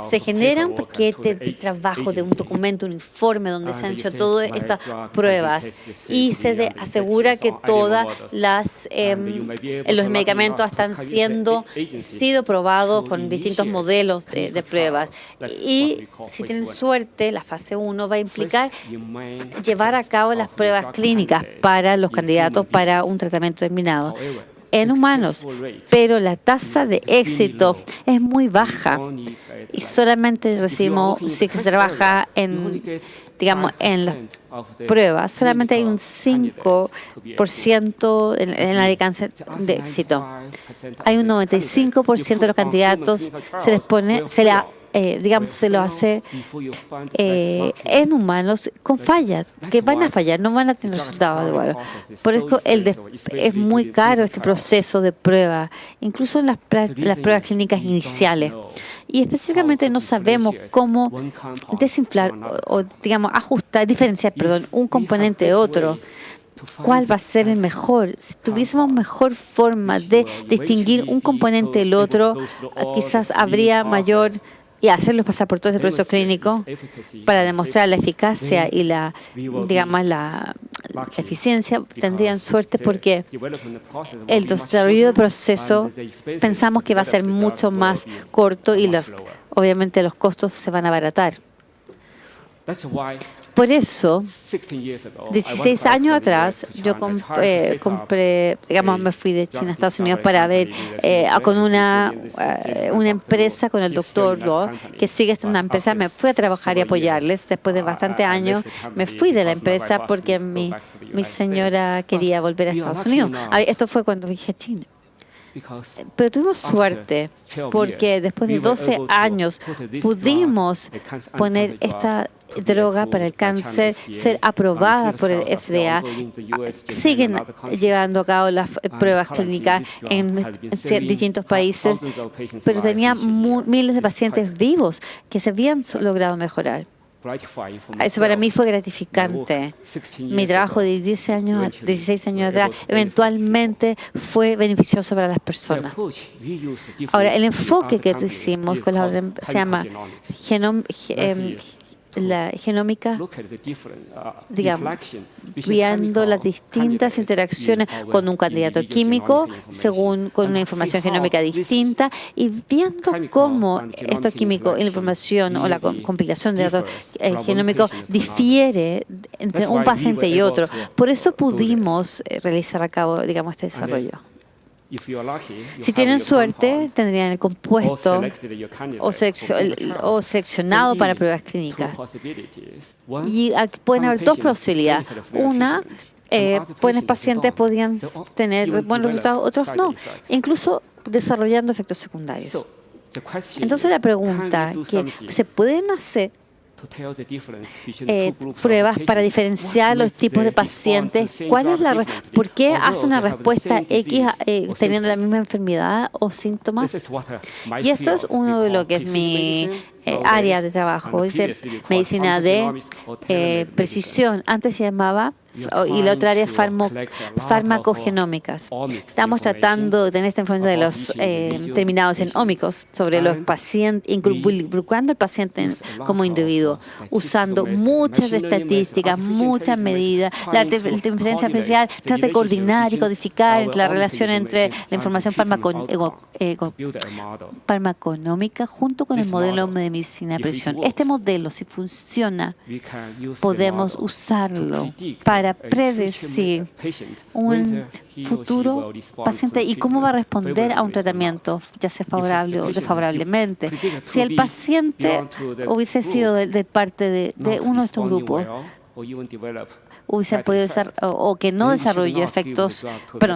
Se genera un paquete de trabajo de un documento, un informe donde se han hecho todas estas pruebas y se asegura que todas los medicamentos están sido probados con distintos modelos de pruebas. Y si tienen suerte, la fase 1 va a implicar llevar a cabo las pruebas clínicas para los candidatos para un tratamiento terminado en humanos, pero la tasa de éxito es muy baja y solamente recibimos, si se trabaja en las pruebas, solamente hay un 5% en el área de cáncer de éxito. Hay un 95% de los candidatos se lo hace en humanos con fallas, que van a fallar, no van a tener resultados adecuados. Por eso es muy caro este proceso de prueba, incluso en las pruebas clínicas iniciales. Y específicamente no sabemos cómo diferenciar un componente de otro. cuál va a ser el mejor. Si tuviésemos mejor forma de distinguir un componente del otro, quizás habría mayor y hacerlos pasar por todo ese proceso clínico para demostrar la eficacia y la eficiencia, tendrían suerte porque el desarrollo del proceso pensamos que va a ser mucho más corto y obviamente los costos se van a abaratar. Por eso, 16 años atrás, yo me fui de China a Estados Unidos para ver con una empresa, con el doctor Luo, que sigue estando una empresa. Me fui a trabajar y apoyarles. Después de bastantes años, me fui de la empresa porque mi señora quería volver a Estados Unidos. Esto fue cuando dije China. Pero tuvimos suerte porque después de 12 años pudimos poner esta droga para el cáncer ser aprobada por el FDA. Siguen llevando a cabo las pruebas clínicas en distintos países, pero tenía miles de pacientes vivos que se habían logrado mejorar. Eso para mí fue gratificante. Mi trabajo de 16 años atrás eventualmente fue beneficioso para las personas. Ahora, el enfoque que hicimos con se llama la genómica, viendo las distintas interacciones con un candidato químico con una información genómica distinta y viendo cómo estos químicos, la información o la compilación de datos genómicos difiere entre un paciente y otro. Por eso pudimos realizar a cabo, este desarrollo. Si tienen suerte, tendrían el compuesto o seleccionado para pruebas clínicas. Y pueden haber dos posibilidades. Una, buenos pacientes podían tener buenos resultados, otros no, incluso desarrollando efectos secundarios. Entonces la pregunta que se pueden hacer pruebas para diferenciar los tipos de pacientes. ¿Por qué hace una respuesta X teniendo la misma enfermedad o síntomas? Y esto es uno de lo que es mi área de trabajo. Dice medicina de precisión. Antes se llamaba, y la otra área es farmacogenómicas. Estamos tratando de tener esta información de los terminados en ómicos sobre los pacientes, involucrando al paciente como individuo, usando muchas estadísticas, muchas medidas. La inteligencia artificial trata de coordinar y codificar la relación entre la información farmaconómica junto con el modelo de medicina de precisión. Este modelo, si funciona, podemos usarlo para predecir un futuro paciente y cómo va a responder a un tratamiento, ya sea favorable o desfavorablemente. Si el paciente hubiese sido de parte de uno de estos grupos, hubiese podido o que no desarrolle efectos,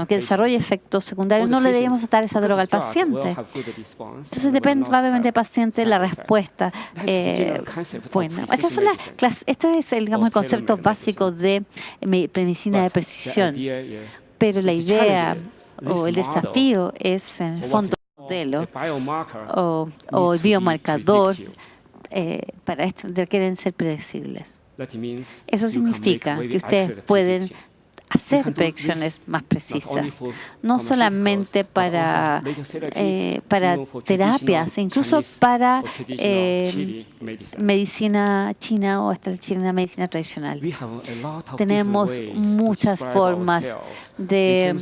que desarrolle efectos secundarios, no le debemos dar esa droga al paciente. Entonces depende probablemente del paciente la respuesta. Bueno, este es el concepto básico de medicina de precisión. Pero la idea o el desafío es en el fondo el modelo o el biomarcador para esto requieren ser predecibles. Eso significa que ustedes pueden hacer predicciones más precisas, no solamente para terapias, incluso para medicina china o hasta la medicina tradicional. Tenemos muchas formas de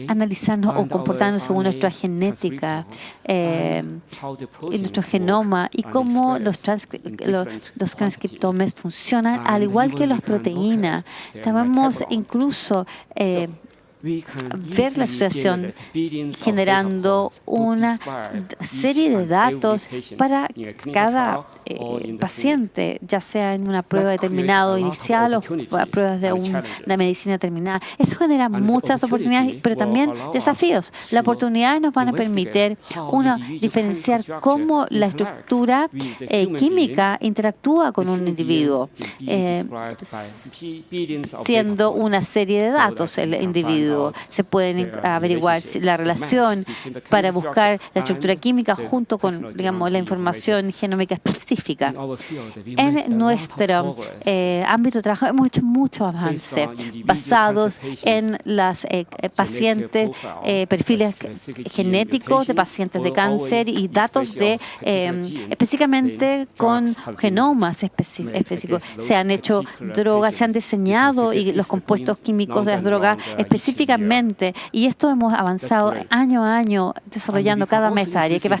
analizarnos o comportarnos según nuestra genética y nuestro genoma y cómo los transcriptomes funcionan, al igual que las proteínas. Podemos incluso ver la situación generando una serie de datos para cada paciente, ya sea en una prueba determinada inicial o pruebas de una medicina terminada. Eso genera muchas oportunidades, pero también desafíos. Las oportunidades nos van a permitir, diferenciar cómo la estructura química interactúa con un individuo, siendo una serie de datos el individuo. individuo. Se pueden averiguar la relación para buscar la estructura química junto con, digamos, la información genómica específica. En nuestro ámbito de trabajo hemos hecho mucho avance basados en las pacientes, perfiles genéticos de pacientes de cáncer y datos de específicamente con genomas específicos. Se han hecho drogas, se han diseñado y los compuestos químicos de las drogas específicamente, y esto hemos avanzado año a año desarrollando cada mes esta área, que ha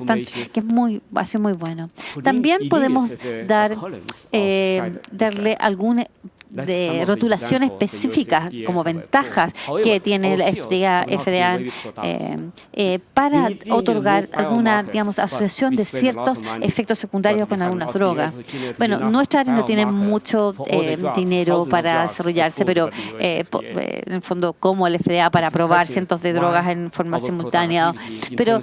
sido muy bueno. También podemos darle alguna de rotulación específica como ventajas que tiene la FDA para otorgar alguna, digamos, asociación de ciertos efectos secundarios con algunas drogas. Bueno, nuestra área no tiene mucho dinero para desarrollarse, pero en el fondo como el FDA para aprobar cientos de drogas en forma simultánea. Pero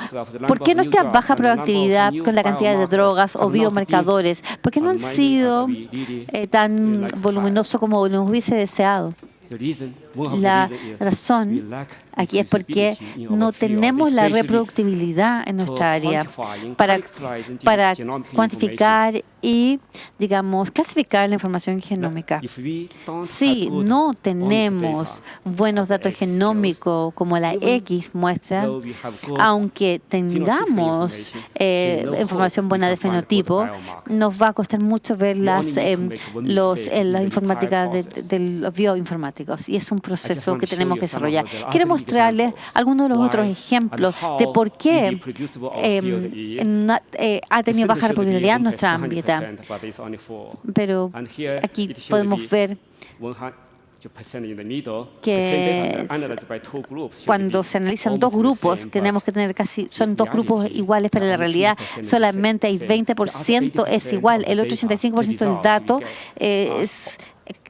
¿por qué nuestra baja proactividad con la cantidad de drogas o biomarcadores? ¿Por qué no han sido tan voluminosos como nos hubiese deseado? La razón aquí es porque no tenemos la reproductibilidad en nuestra área para cuantificar y, digamos, clasificar la información genómica. Si no tenemos buenos datos genómicos como la X muestra, aunque tengamos información buena de fenotipo, nos va a costar mucho ver las informáticas de los bioinformáticos, y es un proceso que tenemos que desarrollar. Quiero mostrarles algunos de los otros ejemplos de por qué ha tenido baja reproducibilidad en nuestra ámbito. Pero aquí podemos ver que cuando se analizan dos grupos, tenemos que tener son dos grupos iguales, pero en la realidad solamente hay 20% es igual. El otro 85% del dato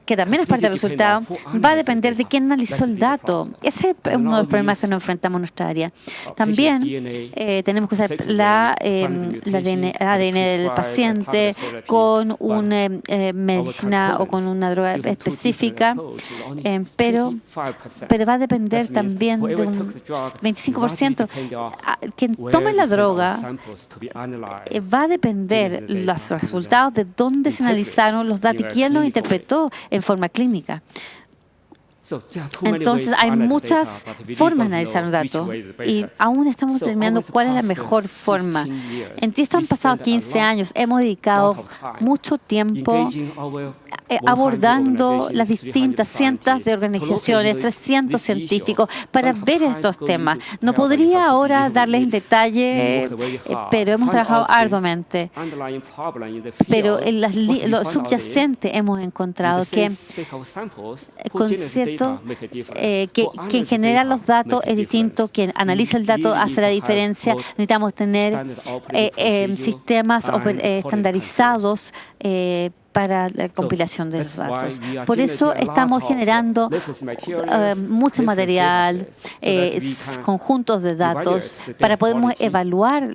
que también es parte del resultado, va a depender de quién analizó el dato. Ese es uno de los problemas que nos enfrentamos en nuestra área. También tenemos que usar el ADN del paciente con una medicina o con una droga específica, pero va a depender también de un 25%. Quien tome la droga va a depender los resultados de dónde se analizaron los datos y quién los interpretó en forma clínica. Entonces, hay muchas formas de analizar un dato y aún estamos determinando cuál es la mejor forma. En esto han pasado 15 años. Hemos dedicado mucho tiempo abordando las distintas cientos de organizaciones, 300 científicos, para ver estos temas. No podría ahora darles en detalle, pero hemos trabajado arduamente. Pero en lo subyacente hemos encontrado que con cierto que en general los datos es distinto, quien analiza el dato hace la diferencia. Necesitamos tener sistemas estandarizados para la compilación de los datos. Por eso estamos generando mucho material, conjuntos de datos, para poder evaluar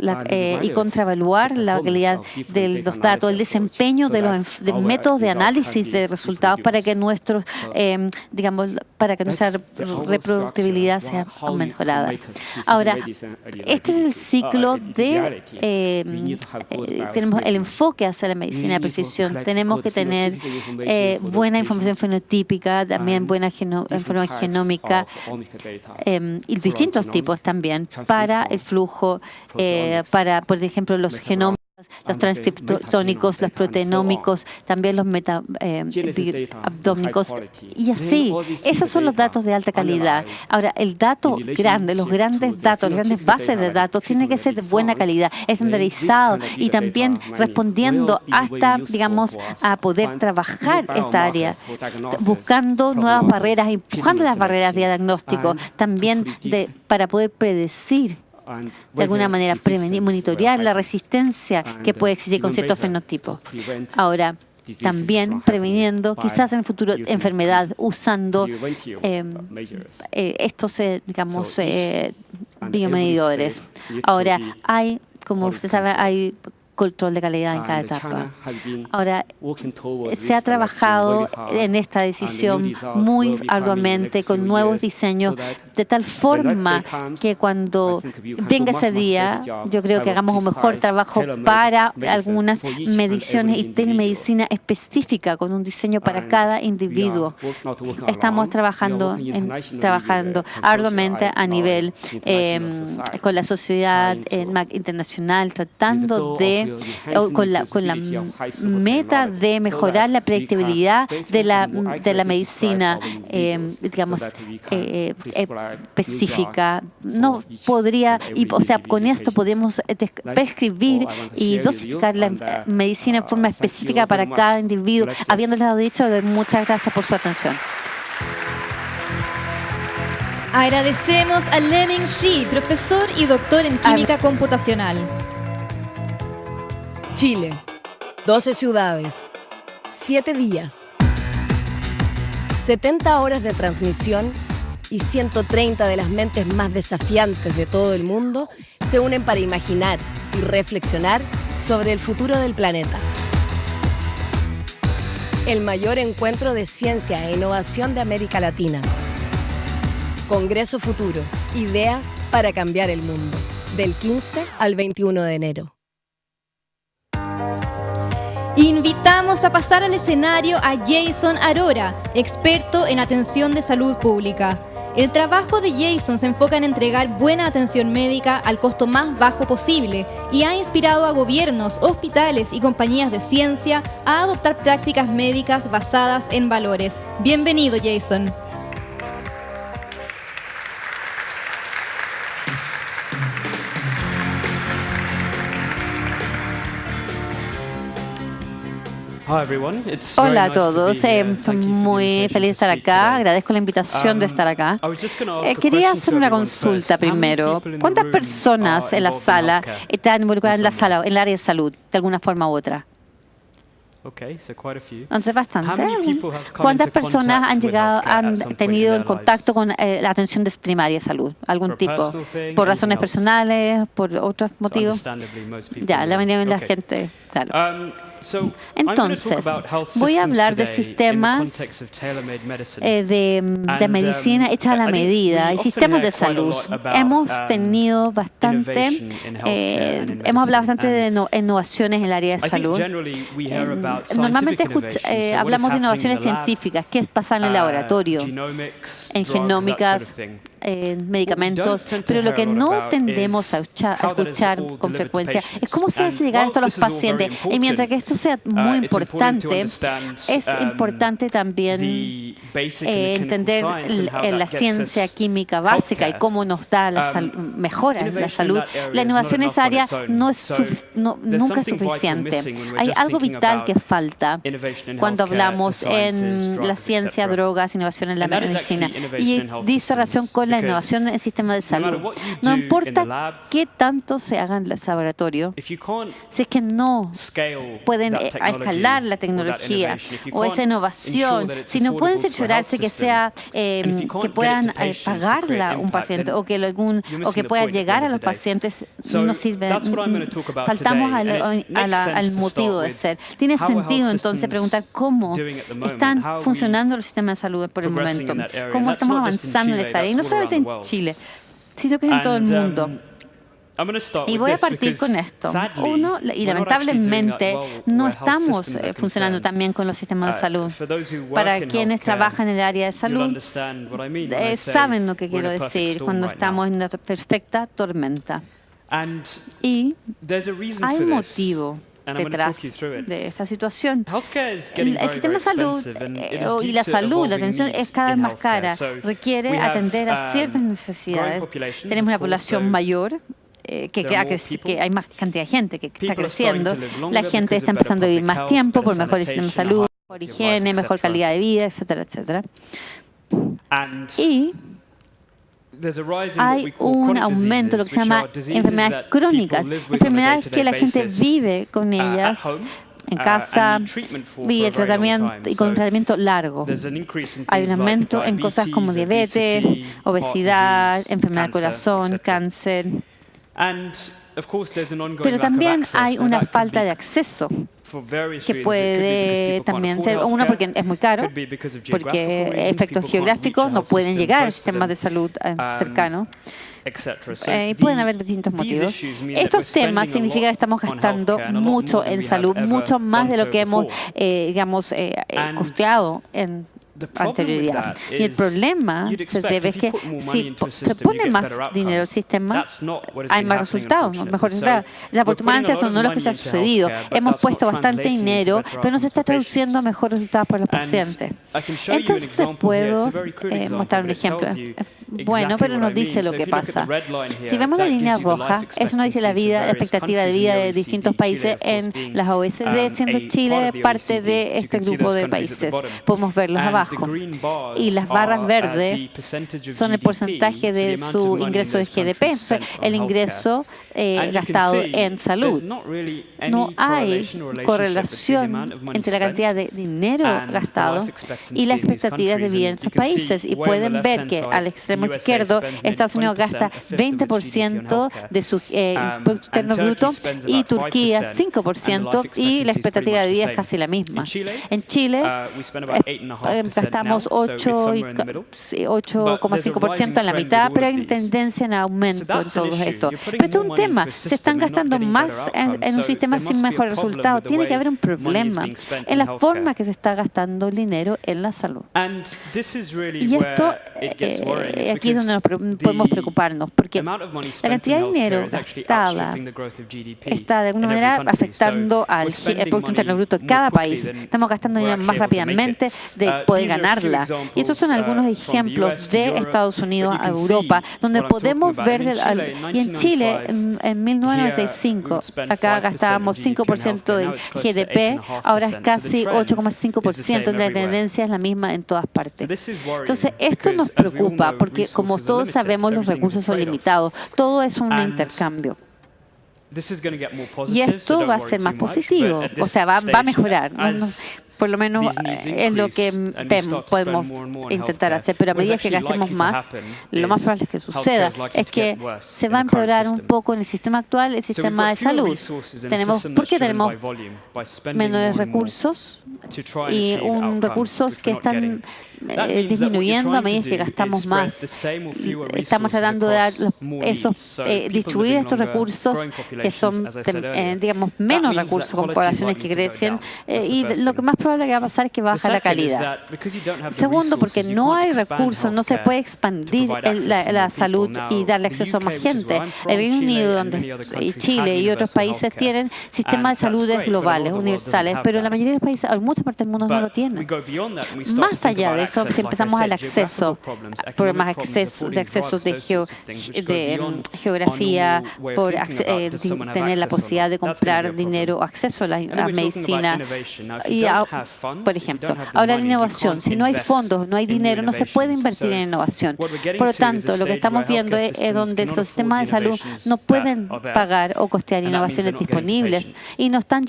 y contraevaluar la calidad de los datos, el desempeño de los métodos de análisis de resultados para que nuestra reproductibilidad sea mejorada. Ahora, este es el ciclo de tenemos el enfoque hacia la medicina de precisión. Tenemos que tener buena información fenotípica, también buena información genómica y distintos tipos también para el flujo, para, por ejemplo, los genomas, los transcriptónicos, los proteinómicos, también los abdómicos, y así. Esos son los datos de alta calidad. Ahora, el dato grande, los grandes datos, las grandes bases de datos, tiene que ser de buena calidad, estandarizado y también respondiendo hasta, digamos, a poder trabajar esta área, buscando nuevas barreras, empujando las barreras de diagnóstico, también para poder predecir de alguna manera, prevenir, monitorear la resistencia que puede existir con ciertos fenotipos. Ahora, también previniendo quizás en el futuro enfermedad usando estos, digamos, biomedidores. Ahora, como usted sabe, hay control de calidad en cada etapa. Ahora, se ha trabajado en esta decisión muy arduamente con nuevos diseños, de tal forma que cuando venga ese día, yo creo que hagamos un mejor trabajo para algunas mediciones y telemedicina específica con un diseño para cada individuo. Estamos trabajando arduamente a nivel con la sociedad internacional, tratando con la meta de mejorar la predictibilidad de la medicina, digamos, específica. No podría, o sea, con esto podemos prescribir y dosificar la medicina en forma específica para cada individuo. Habiéndoles dicho, muchas gracias por su atención. Agradecemos a Leming Shi, profesor y doctor en química computacional. Chile, 12 ciudades, 7 días, 70 horas de transmisión y 130 de las mentes más desafiantes de todo el mundo se unen para imaginar y reflexionar sobre el futuro del planeta. El mayor encuentro de ciencia e innovación de América Latina. Congreso Futuro, ideas para cambiar el mundo, del 15 al 21 de enero. Invitamos a pasar al escenario a Jason Arora, experto en atención de salud pública. El trabajo de Jason se enfoca en entregar buena atención médica al costo más bajo posible y ha inspirado a gobiernos, hospitales y compañías de ciencia a adoptar prácticas médicas basadas en valores. Bienvenido, Jason. Hola a todos, estoy muy feliz de estar acá, agradezco la invitación de estar acá. Quería hacer una consulta primero. ¿Cuántas personas en la sala están involucradas en el área de salud, de alguna forma u otra? Entonces, bastante. ¿Cuántas personas han tenido en contacto con la atención primaria de salud? ¿Algún tipo? ¿Por razones personales? ¿Por otros motivos? Ya, la mayoría de la gente, claro. Entonces, voy a hablar de sistemas de medicina hecha a la medida y sistemas de salud. Hemos tenido bastante, hemos hablado bastante de innovaciones en el área de salud. Normalmente hablamos de innovaciones científicas, que es pasar en el laboratorio, en genómicas, medicamentos, pero lo que no tendemos a escuchar con frecuencia es cómo se hace llegar esto a los pacientes. Y mientras que esto sea muy importante, es importante también entender la ciencia química básica y cómo nos da mejora en la salud. La innovación en esa área nunca es suficiente. Hay algo vital que falta cuando hablamos en la ciencia, drogas, innovación en la medicina, y dice relación con la innovación en el sistema de salud. No importa qué tanto se haga en el laboratorio, si es que no pueden escalar la tecnología o esa innovación, si no pueden cerciorarse que sea que puedan pagarla un paciente o que pueda llegar a los pacientes, no sirve. Faltamos al motivo de ser. Tiene sentido entonces preguntar cómo están funcionando los sistemas de salud por el momento, cómo estamos avanzando en esa área, y no solamente en Chile, sino que en todo el mundo. Y voy a partir con esto. Uno, y lamentablemente no estamos funcionando tan bien con los sistemas de salud. Para quienes trabajan en el área de salud, saben lo que quiero decir cuando estamos en una perfecta tormenta. Y hay un motivo detrás de esta situación. El sistema de salud y la atención es cada vez más cara. Requiere atender a ciertas necesidades. Tenemos una población mayor, que hay más cantidad de gente que está creciendo. La gente está empezando a vivir más tiempo por mejores sistemas de salud, mejor higiene, mejor calidad de vida, etcétera, etcétera. Y hay un aumento de lo que se llama enfermedades crónicas, enfermedades que la gente vive con ellas en casa y el tratamiento y con un tratamiento largo. Hay un aumento en cosas como diabetes, obesidad, enfermedad del corazón, cáncer. Pero también hay una falta de acceso que puede también ser, uno, porque es muy caro, porque efectos geográficos no pueden llegar a sistemas de salud cercanos. Y pueden haber distintos motivos. Estos temas significan que estamos gastando mucho en salud, mucho más de lo que hemos, costeado en anterioridad. Y el problema se debe que si se pone más dinero al sistema, hay más resultados, ¿no? Mejores resultados. Desafortunadamente, eso no es lo que está sucedido. Hemos puesto bastante dinero, pero no se está traduciendo a mejores resultados para los pacientes. Entonces, les puedo mostrar un ejemplo. Bueno, pero nos dice lo que pasa. Si vemos la línea roja, eso nos dice la expectativa de vida de distintos países en las OECD, siendo Chile parte de este grupo de países. Podemos verlos abajo. Y las barras verdes son el porcentaje de su ingreso de GDP, el ingreso gastado en salud. No hay correlación entre la cantidad de dinero gastado y las expectativas de vida en estos países. Y pueden ver que al extremo izquierdo, Estados Unidos gasta 20% de su Producto Interno Bruto y Turquía 5%, y la expectativa de vida es casi la misma. En Chile gastamos 8,5% en la mitad, pero hay una tendencia en aumento en todo esto. Pero esto es un tema. Se están gastando más en un sistema sin mejores resultados. Tiene que haber un problema en la forma que se está gastando el dinero en la salud. Y esto, aquí es donde nos podemos preocuparnos, porque la cantidad de dinero gastada está de alguna manera afectando al Producto Interno Bruto de cada país. Estamos gastando dinero más rápidamente de poder ganarla. Y estos son algunos ejemplos de Estados Unidos a Europa, donde podemos ver, y en Chile, en 1995, acá gastábamos 5% del GDP, ahora es casi 8,5%, donde la tendencia es la misma en todas partes. Entonces, esto nos preocupa, porque como todos sabemos, los recursos son limitados. Todo es un intercambio. Y esto va a ser más positivo, o sea, va a mejorar. Por lo menos es lo que podemos intentar hacer. Pero a medida que gastemos más, lo más probable es que suceda es que se va a empeorar un poco en el sistema actual, el sistema de salud. ¿Por qué tenemos menos recursos y recursos que están disminuyendo a medida que gastamos más? Estamos tratando de dar distribuir estos recursos que son, digamos, menos recursos con poblaciones que crecen, y lo que más probable que va a pasar es que baja la calidad. Segundo, porque no hay recursos, no se puede expandir la salud y darle acceso a más gente. El Reino Unido, y Chile y otros países tienen sistemas de salud globales, universales, pero la mayoría de los países, en muchas partes del mundo, no lo tienen. Más allá de eso, si empezamos al acceso, problemas de acceso de geografía, por tener la posibilidad de comprar dinero, acceso a la medicina. Y por ejemplo, ahora la innovación, si no hay fondos, no hay dinero, no se puede invertir en innovación. Por lo tanto, lo que estamos viendo es donde los sistemas de salud no pueden pagar o costear innovaciones disponibles y no están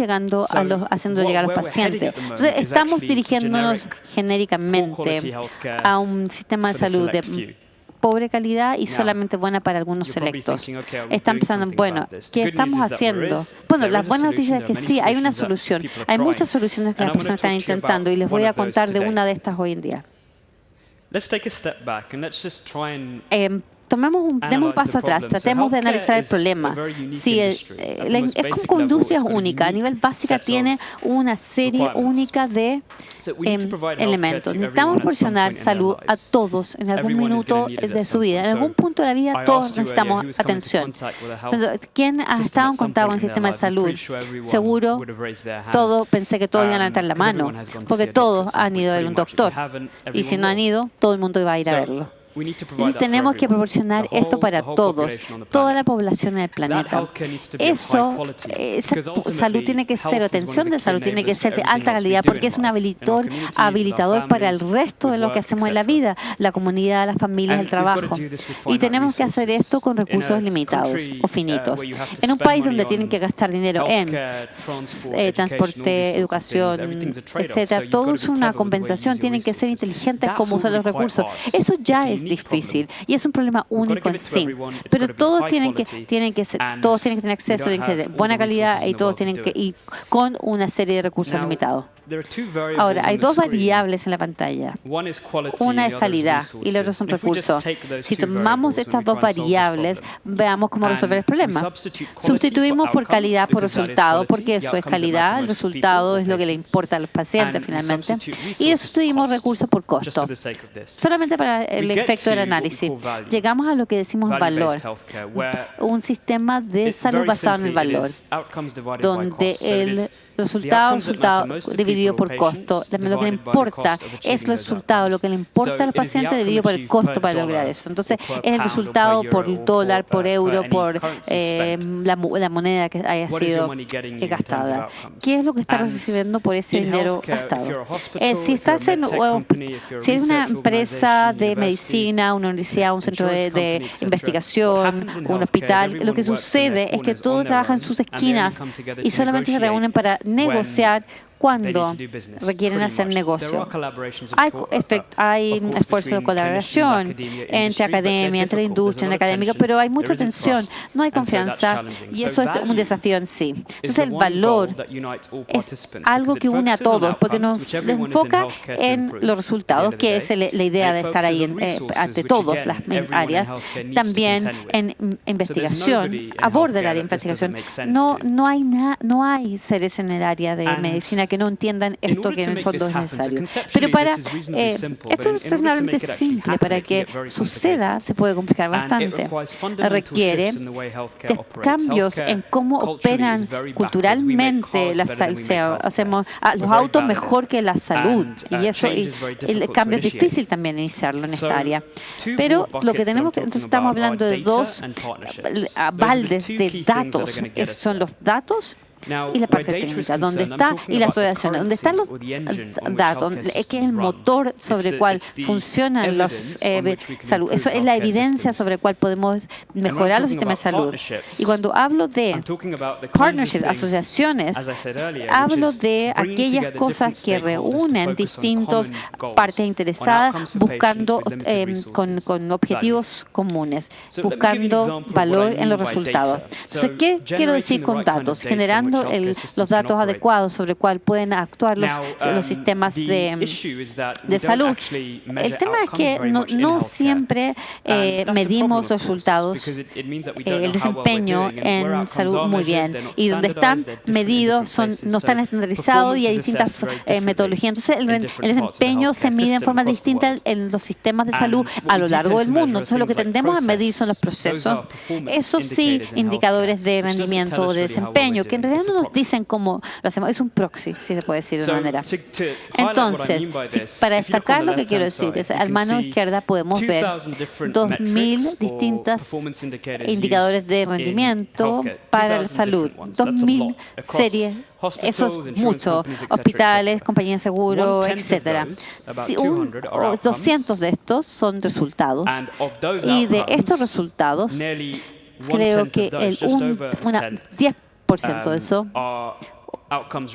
haciendo llegar a los pacientes. Entonces, estamos dirigiéndonos genéricamente a un sistema de salud de pobre calidad y solamente buena para algunos selectos. Están pensando, bueno, ¿qué estamos haciendo? Bueno, las buenas noticias es que sí, hay una solución. Hay muchas soluciones que las personas están intentando, y les voy a contar de una de estas hoy en día. Demos un paso atrás, tratemos de analizar el problema. Es como industria es única, a nivel básica tiene una serie única de elementos. Necesitamos proporcionar salud a todos en algún minuto de su vida. En algún punto de la vida todos necesitamos atención. Entonces, ¿quién ha estado en contacto con el sistema de salud? Seguro, pensé que todos iban a levantar la mano, porque todos han ido a ver un doctor. Y si no han ido, todo el mundo iba a ir a verlo. Entonces tenemos que proporcionar esto para todos, toda la población en el planeta. Esa salud tiene que ser, atención de salud tiene que ser de alta calidad, porque es un habilitador para el resto de lo que hacemos en la vida, la comunidad, las familias, el trabajo. Y tenemos que hacer esto con recursos limitados o finitos. En un país donde tienen que gastar dinero en transporte, educación, etcétera, todo es una compensación, tienen que ser inteligentes como usar los recursos. Eso ya es es difícil y es un problema único en sí. Pero todos tienen que tener acceso, tienen que tener buena calidad y todos tienen que ir con una serie de recursos limitados. Ahora, hay dos variables en la pantalla. Una es calidad y la otra son recursos. Si tomamos estas dos variables, veamos cómo resolver el problema. Sustituimos por calidad por resultado, porque eso es calidad, el resultado es lo que le importa a los pacientes finalmente. Y sustituimos recursos por costo. Solamente para el efecto del análisis. Llegamos a lo que decimos valor. Un sistema de salud basado en el valor, donde el resultado dividido por costo. Lo que le importa es el resultado, lo que le importa al paciente dividido por el costo para lograr eso. Entonces, es el resultado por dólar, por euro, por la moneda que haya sido gastada. ¿Qué es lo que está recibiendo por ese dinero gastado? Si es una empresa de medicina, una universidad, un centro de investigación, un hospital, lo que sucede es que todos trabajan en sus esquinas y solamente se reúnen para negociar cuando requieren hacer negocio. Hay esfuerzo de colaboración entre academia, entre industria, entre académica, pero hay mucha tensión, no hay confianza y eso es un desafío en sí. Entonces el valor es algo que une a todos porque nos enfoca en los resultados, que es la idea de estar ahí ante todas las áreas. También en investigación, aborda el área de investigación. No hay seres en el área de medicina que no entiendan esto que en el fondo es necesario. Pero esto es realmente simple. Para que suceda, se puede complicar bastante. Requiere de cambios en cómo operan culturalmente los autos mejor que la salud. Y el cambio es difícil también iniciarlo en esta área. Pero lo que tenemos que, entonces estamos hablando de dos baldes de datos. Son los datos y la parte técnica, donde está, y la asociación, donde están los datos, es que es el motor sobre el cual funcionan los salud. Eso es la evidencia sobre la cual podemos mejorar los sistemas de salud. Y cuando hablo de partnerships, asociaciones, hablo de aquellas cosas que reúnen distintas partes interesadas buscando con objetivos comunes, buscando valor en los resultados. Entonces, ¿qué quiero decir con datos? Generando los datos adecuados sobre el cual pueden actuar los sistemas de salud. El tema es que no siempre medimos los resultados, el desempeño en salud muy bien. Y donde están medidos no están estandarizados y hay distintas metodologías. Entonces, el desempeño se mide en forma distinta en los sistemas de salud a lo largo del mundo. Entonces, lo que tendemos a medir son los procesos. Esos sí, indicadores de rendimiento o de desempeño, que en realidad no nos dicen cómo lo hacemos. Es un proxy, si se puede decir de una manera. Entonces, para destacar lo que quiero decir, es a mano izquierda podemos ver 2.000 distintas indicadores de rendimiento para la salud. 2.000 series. Eso es mucho. Hospitales, compañías de seguro, etcétera. 200 de estos son resultados. Y de estos resultados, creo que el 10% de eso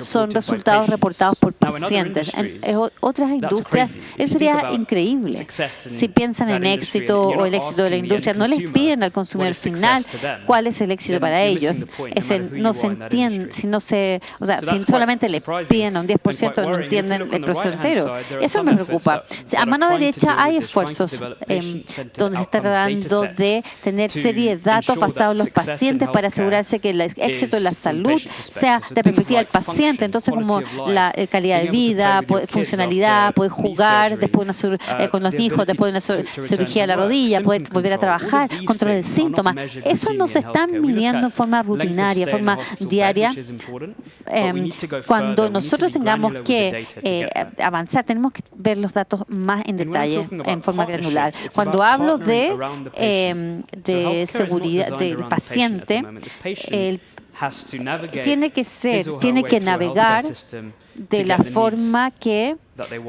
son resultados reportados por pacientes. En otras industrias, eso sería increíble. Si piensan en éxito o el éxito de la industria, no les piden al consumidor final cuál es el éxito para ellos. No se entiende, si solamente le piden a un 10%, no entienden el proceso entero. Eso me preocupa. A mano derecha hay esfuerzos donde se está tratando de tener serie de datos basados en los pacientes para asegurarse que el éxito de la salud sea de perspectiva del paciente. Entonces, como la calidad de vida, funcionalidad, poder jugar después con los hijos, después de una cirugía de la rodilla, poder volver a trabajar, control del síntoma. Eso no se está midiendo en forma rutinaria, en forma diaria. Cuando nosotros tengamos que avanzar, tenemos que ver los datos más en detalle, en forma granular. Cuando hablo de seguridad del paciente, tiene que navegar de la forma que de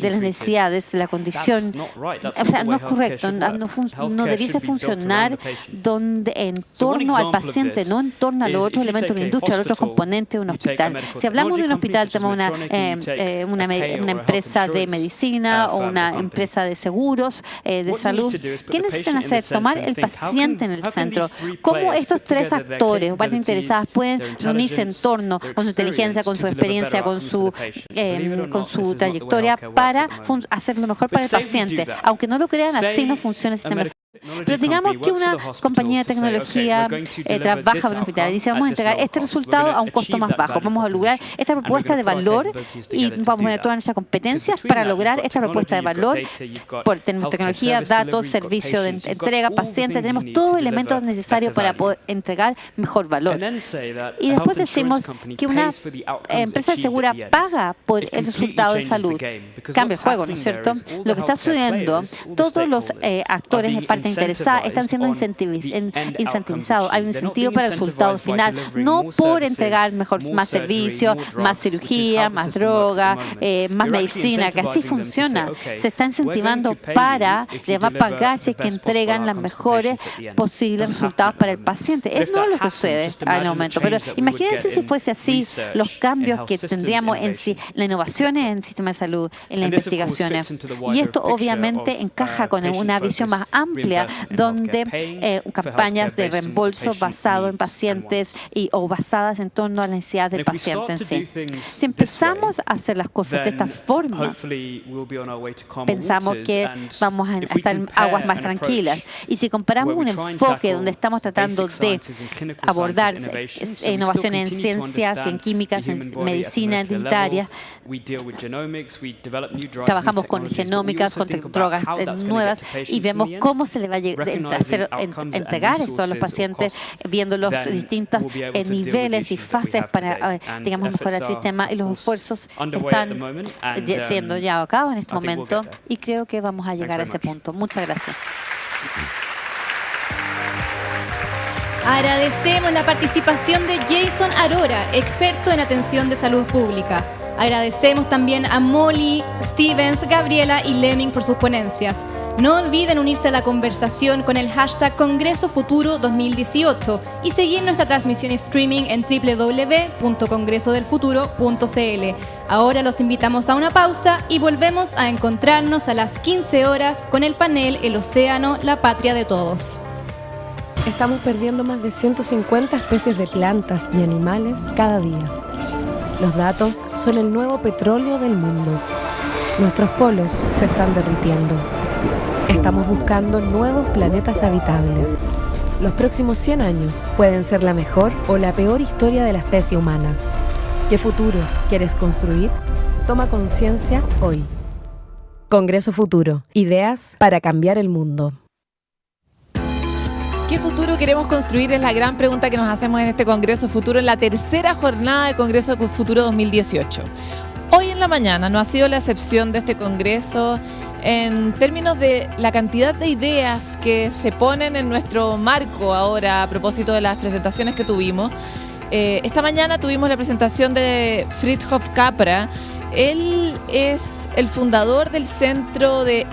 las necesidades, de la condición. O sea, no es correcto, no debiese funcionar en torno al paciente, no en torno a los otros elementos de la industria, a los otros componentes de un hospital. Si hablamos de un hospital, tenemos una empresa de medicina o una empresa de seguros, de salud. ¿Qué necesitan hacer? Tomar el paciente en el centro. ¿Cómo estos tres actores o partes interesadas pueden reunirse en torno con su inteligencia, con su experiencia, con su trayectoria para hacer lo mejor para el paciente? Aunque no lo crean, así no funciona el sistema. Pero digamos que una compañía de tecnología trabaja en un hospital y dice, vamos a entregar este resultado a un costo más bajo, vamos a lograr esta propuesta de valor y vamos a poner todas nuestras competencias para lograr esta propuesta de valor. Tenemos tecnología, datos, servicio de entrega, paciente, tenemos todos los elementos necesarios para poder entregar mejor valor. Y después decimos que una empresa segura paga por el resultado de salud. Cambia el juego, ¿no es cierto? Lo que está sucediendo, todos los actores en parte interesadas están siendo incentivizados. Hay un incentivo para el resultado final, no por entregar más servicios, más cirugía, más droga, más medicina, que así funciona. Se está incentivando le va a pagar si es que entregan los mejores posibles resultados para el paciente. Es no lo que sucede en el momento, pero imagínense si fuese así los cambios que tendríamos en la innovación en el sistema de salud, en las investigaciones. Y esto obviamente encaja con una visión más amplia donde campañas de reembolso basado en pacientes o basadas en torno a las necesidades del paciente en sí. Si empezamos a hacer las cosas de esta forma, pensamos que vamos a estar en aguas más tranquilas. Y si comparamos un enfoque donde estamos tratando de abordar innovaciones en ciencias, en químicas, en medicina, en digital, trabajamos con genómicas, con drogas nuevas y vemos cómo se le va a entregar esto a los pacientes, viendo los distintos niveles y fases para, digamos, mejorar el sistema, y los esfuerzos están siendo ya a cabo en este momento y creo que vamos a llegar a ese punto. Muchas gracias. Agradecemos la participación de Jason Arora, experto en atención de salud pública. Agradecemos también a Molly, Stevens, Gabriela y Lemming por sus ponencias. No olviden unirse a la conversación con el hashtag Congreso Futuro 2018 y seguir nuestra transmisión streaming en www.congresodelfuturo.cl. Ahora los invitamos a una pausa y volvemos a encontrarnos a las 15 horas con el panel El Océano, la Patria de Todos. Estamos perdiendo más de 150 especies de plantas y animales cada día. Los datos son el nuevo petróleo del mundo. Nuestros polos se están derritiendo. Estamos buscando nuevos planetas habitables. Los próximos 100 años pueden ser la mejor o la peor historia de la especie humana. ¿Qué futuro quieres construir? Toma conciencia hoy. Congreso Futuro. Ideas para cambiar el mundo. ¿Qué futuro queremos construir? Es la gran pregunta que nos hacemos en este Congreso Futuro, en la tercera jornada de Congreso Futuro 2018. Hoy en la mañana no ha sido la excepción de este Congreso en términos de la cantidad de ideas que se ponen en nuestro marco ahora a propósito de las presentaciones que tuvimos. Esta mañana tuvimos la presentación de Fritjof Capra. Él es el fundador del Centro de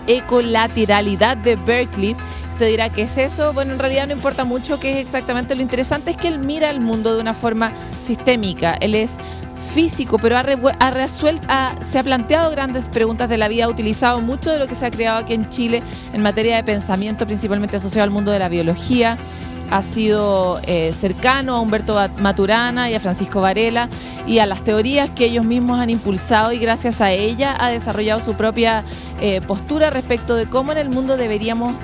Ecolateralidad de Berkeley. Usted dirá, ¿qué es eso? Bueno, en realidad no importa mucho qué es exactamente. Lo interesante es que él mira el mundo de una forma sistémica. Él es físico, pero se ha planteado grandes preguntas de la vida, ha utilizado mucho de lo que se ha creado aquí en Chile en materia de pensamiento, principalmente asociado al mundo de la biología. Ha sido cercano a Humberto Maturana y a Francisco Varela y a las teorías que ellos mismos han impulsado, y gracias a ella ha desarrollado su propia postura respecto de cómo en el mundo deberíamos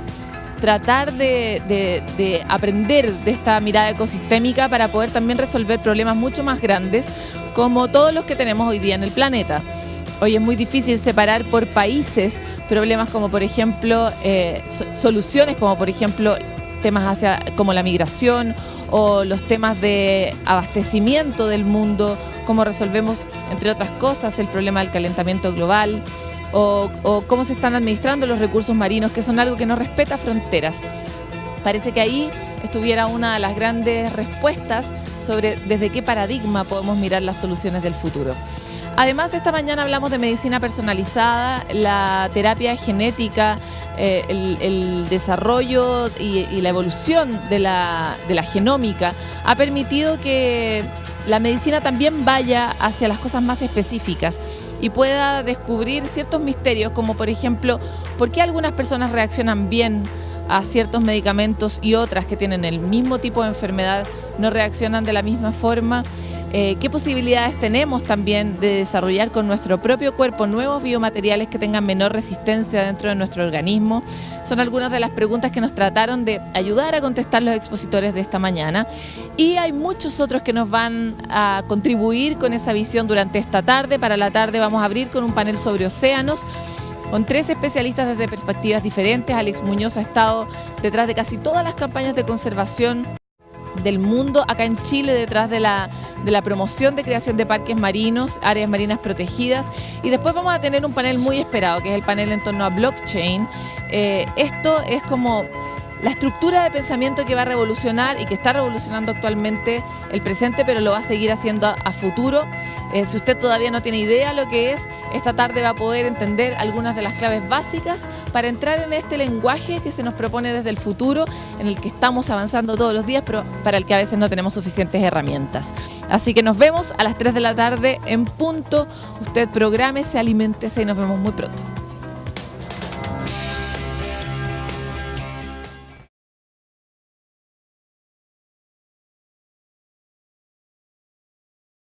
tratar de aprender de esta mirada ecosistémica para poder también resolver problemas mucho más grandes como todos los que tenemos hoy día en el planeta. Hoy es muy difícil separar por países problemas como por ejemplo soluciones como por ejemplo temas como la migración o los temas de abastecimiento del mundo, cómo resolvemos entre otras cosas el problema del calentamiento global. O cómo se están administrando los recursos marinos, que son algo que no respeta fronteras. Parece que ahí estuviera una de las grandes respuestas sobre desde qué paradigma podemos mirar las soluciones del futuro. Además, esta mañana hablamos de medicina personalizada, la terapia genética, el desarrollo y la evolución de la genómica ha permitido que la medicina también vaya hacia las cosas más específicas y pueda descubrir ciertos misterios, como por ejemplo, por qué algunas personas reaccionan bien a ciertos medicamentos y otras que tienen el mismo tipo de enfermedad no reaccionan de la misma forma. ¿Qué posibilidades tenemos también de desarrollar con nuestro propio cuerpo nuevos biomateriales que tengan menor resistencia dentro de nuestro organismo? Son algunas de las preguntas que nos trataron de ayudar a contestar los expositores de esta mañana. Y hay muchos otros que nos van a contribuir con esa visión durante esta tarde. Para la tarde vamos a abrir con un panel sobre océanos, con 3 especialistas desde perspectivas diferentes. Alex Muñoz ha estado detrás de casi todas las campañas de conservación del mundo acá en Chile, detrás de la promoción de creación de parques marinos, áreas marinas protegidas. Y después vamos a tener un panel muy esperado, que es el panel en torno a blockchain. Esto es como la estructura de pensamiento que va a revolucionar y que está revolucionando actualmente el presente, pero lo va a seguir haciendo a futuro. Si usted todavía no tiene idea lo que es, esta tarde va a poder entender algunas de las claves básicas para entrar en este lenguaje que se nos propone desde el futuro, en el que estamos avanzando todos los días, pero para el que a veces no tenemos suficientes herramientas. Así que nos vemos a las 3 de la tarde en punto. Usted prográmese, aliméntese y nos vemos muy pronto.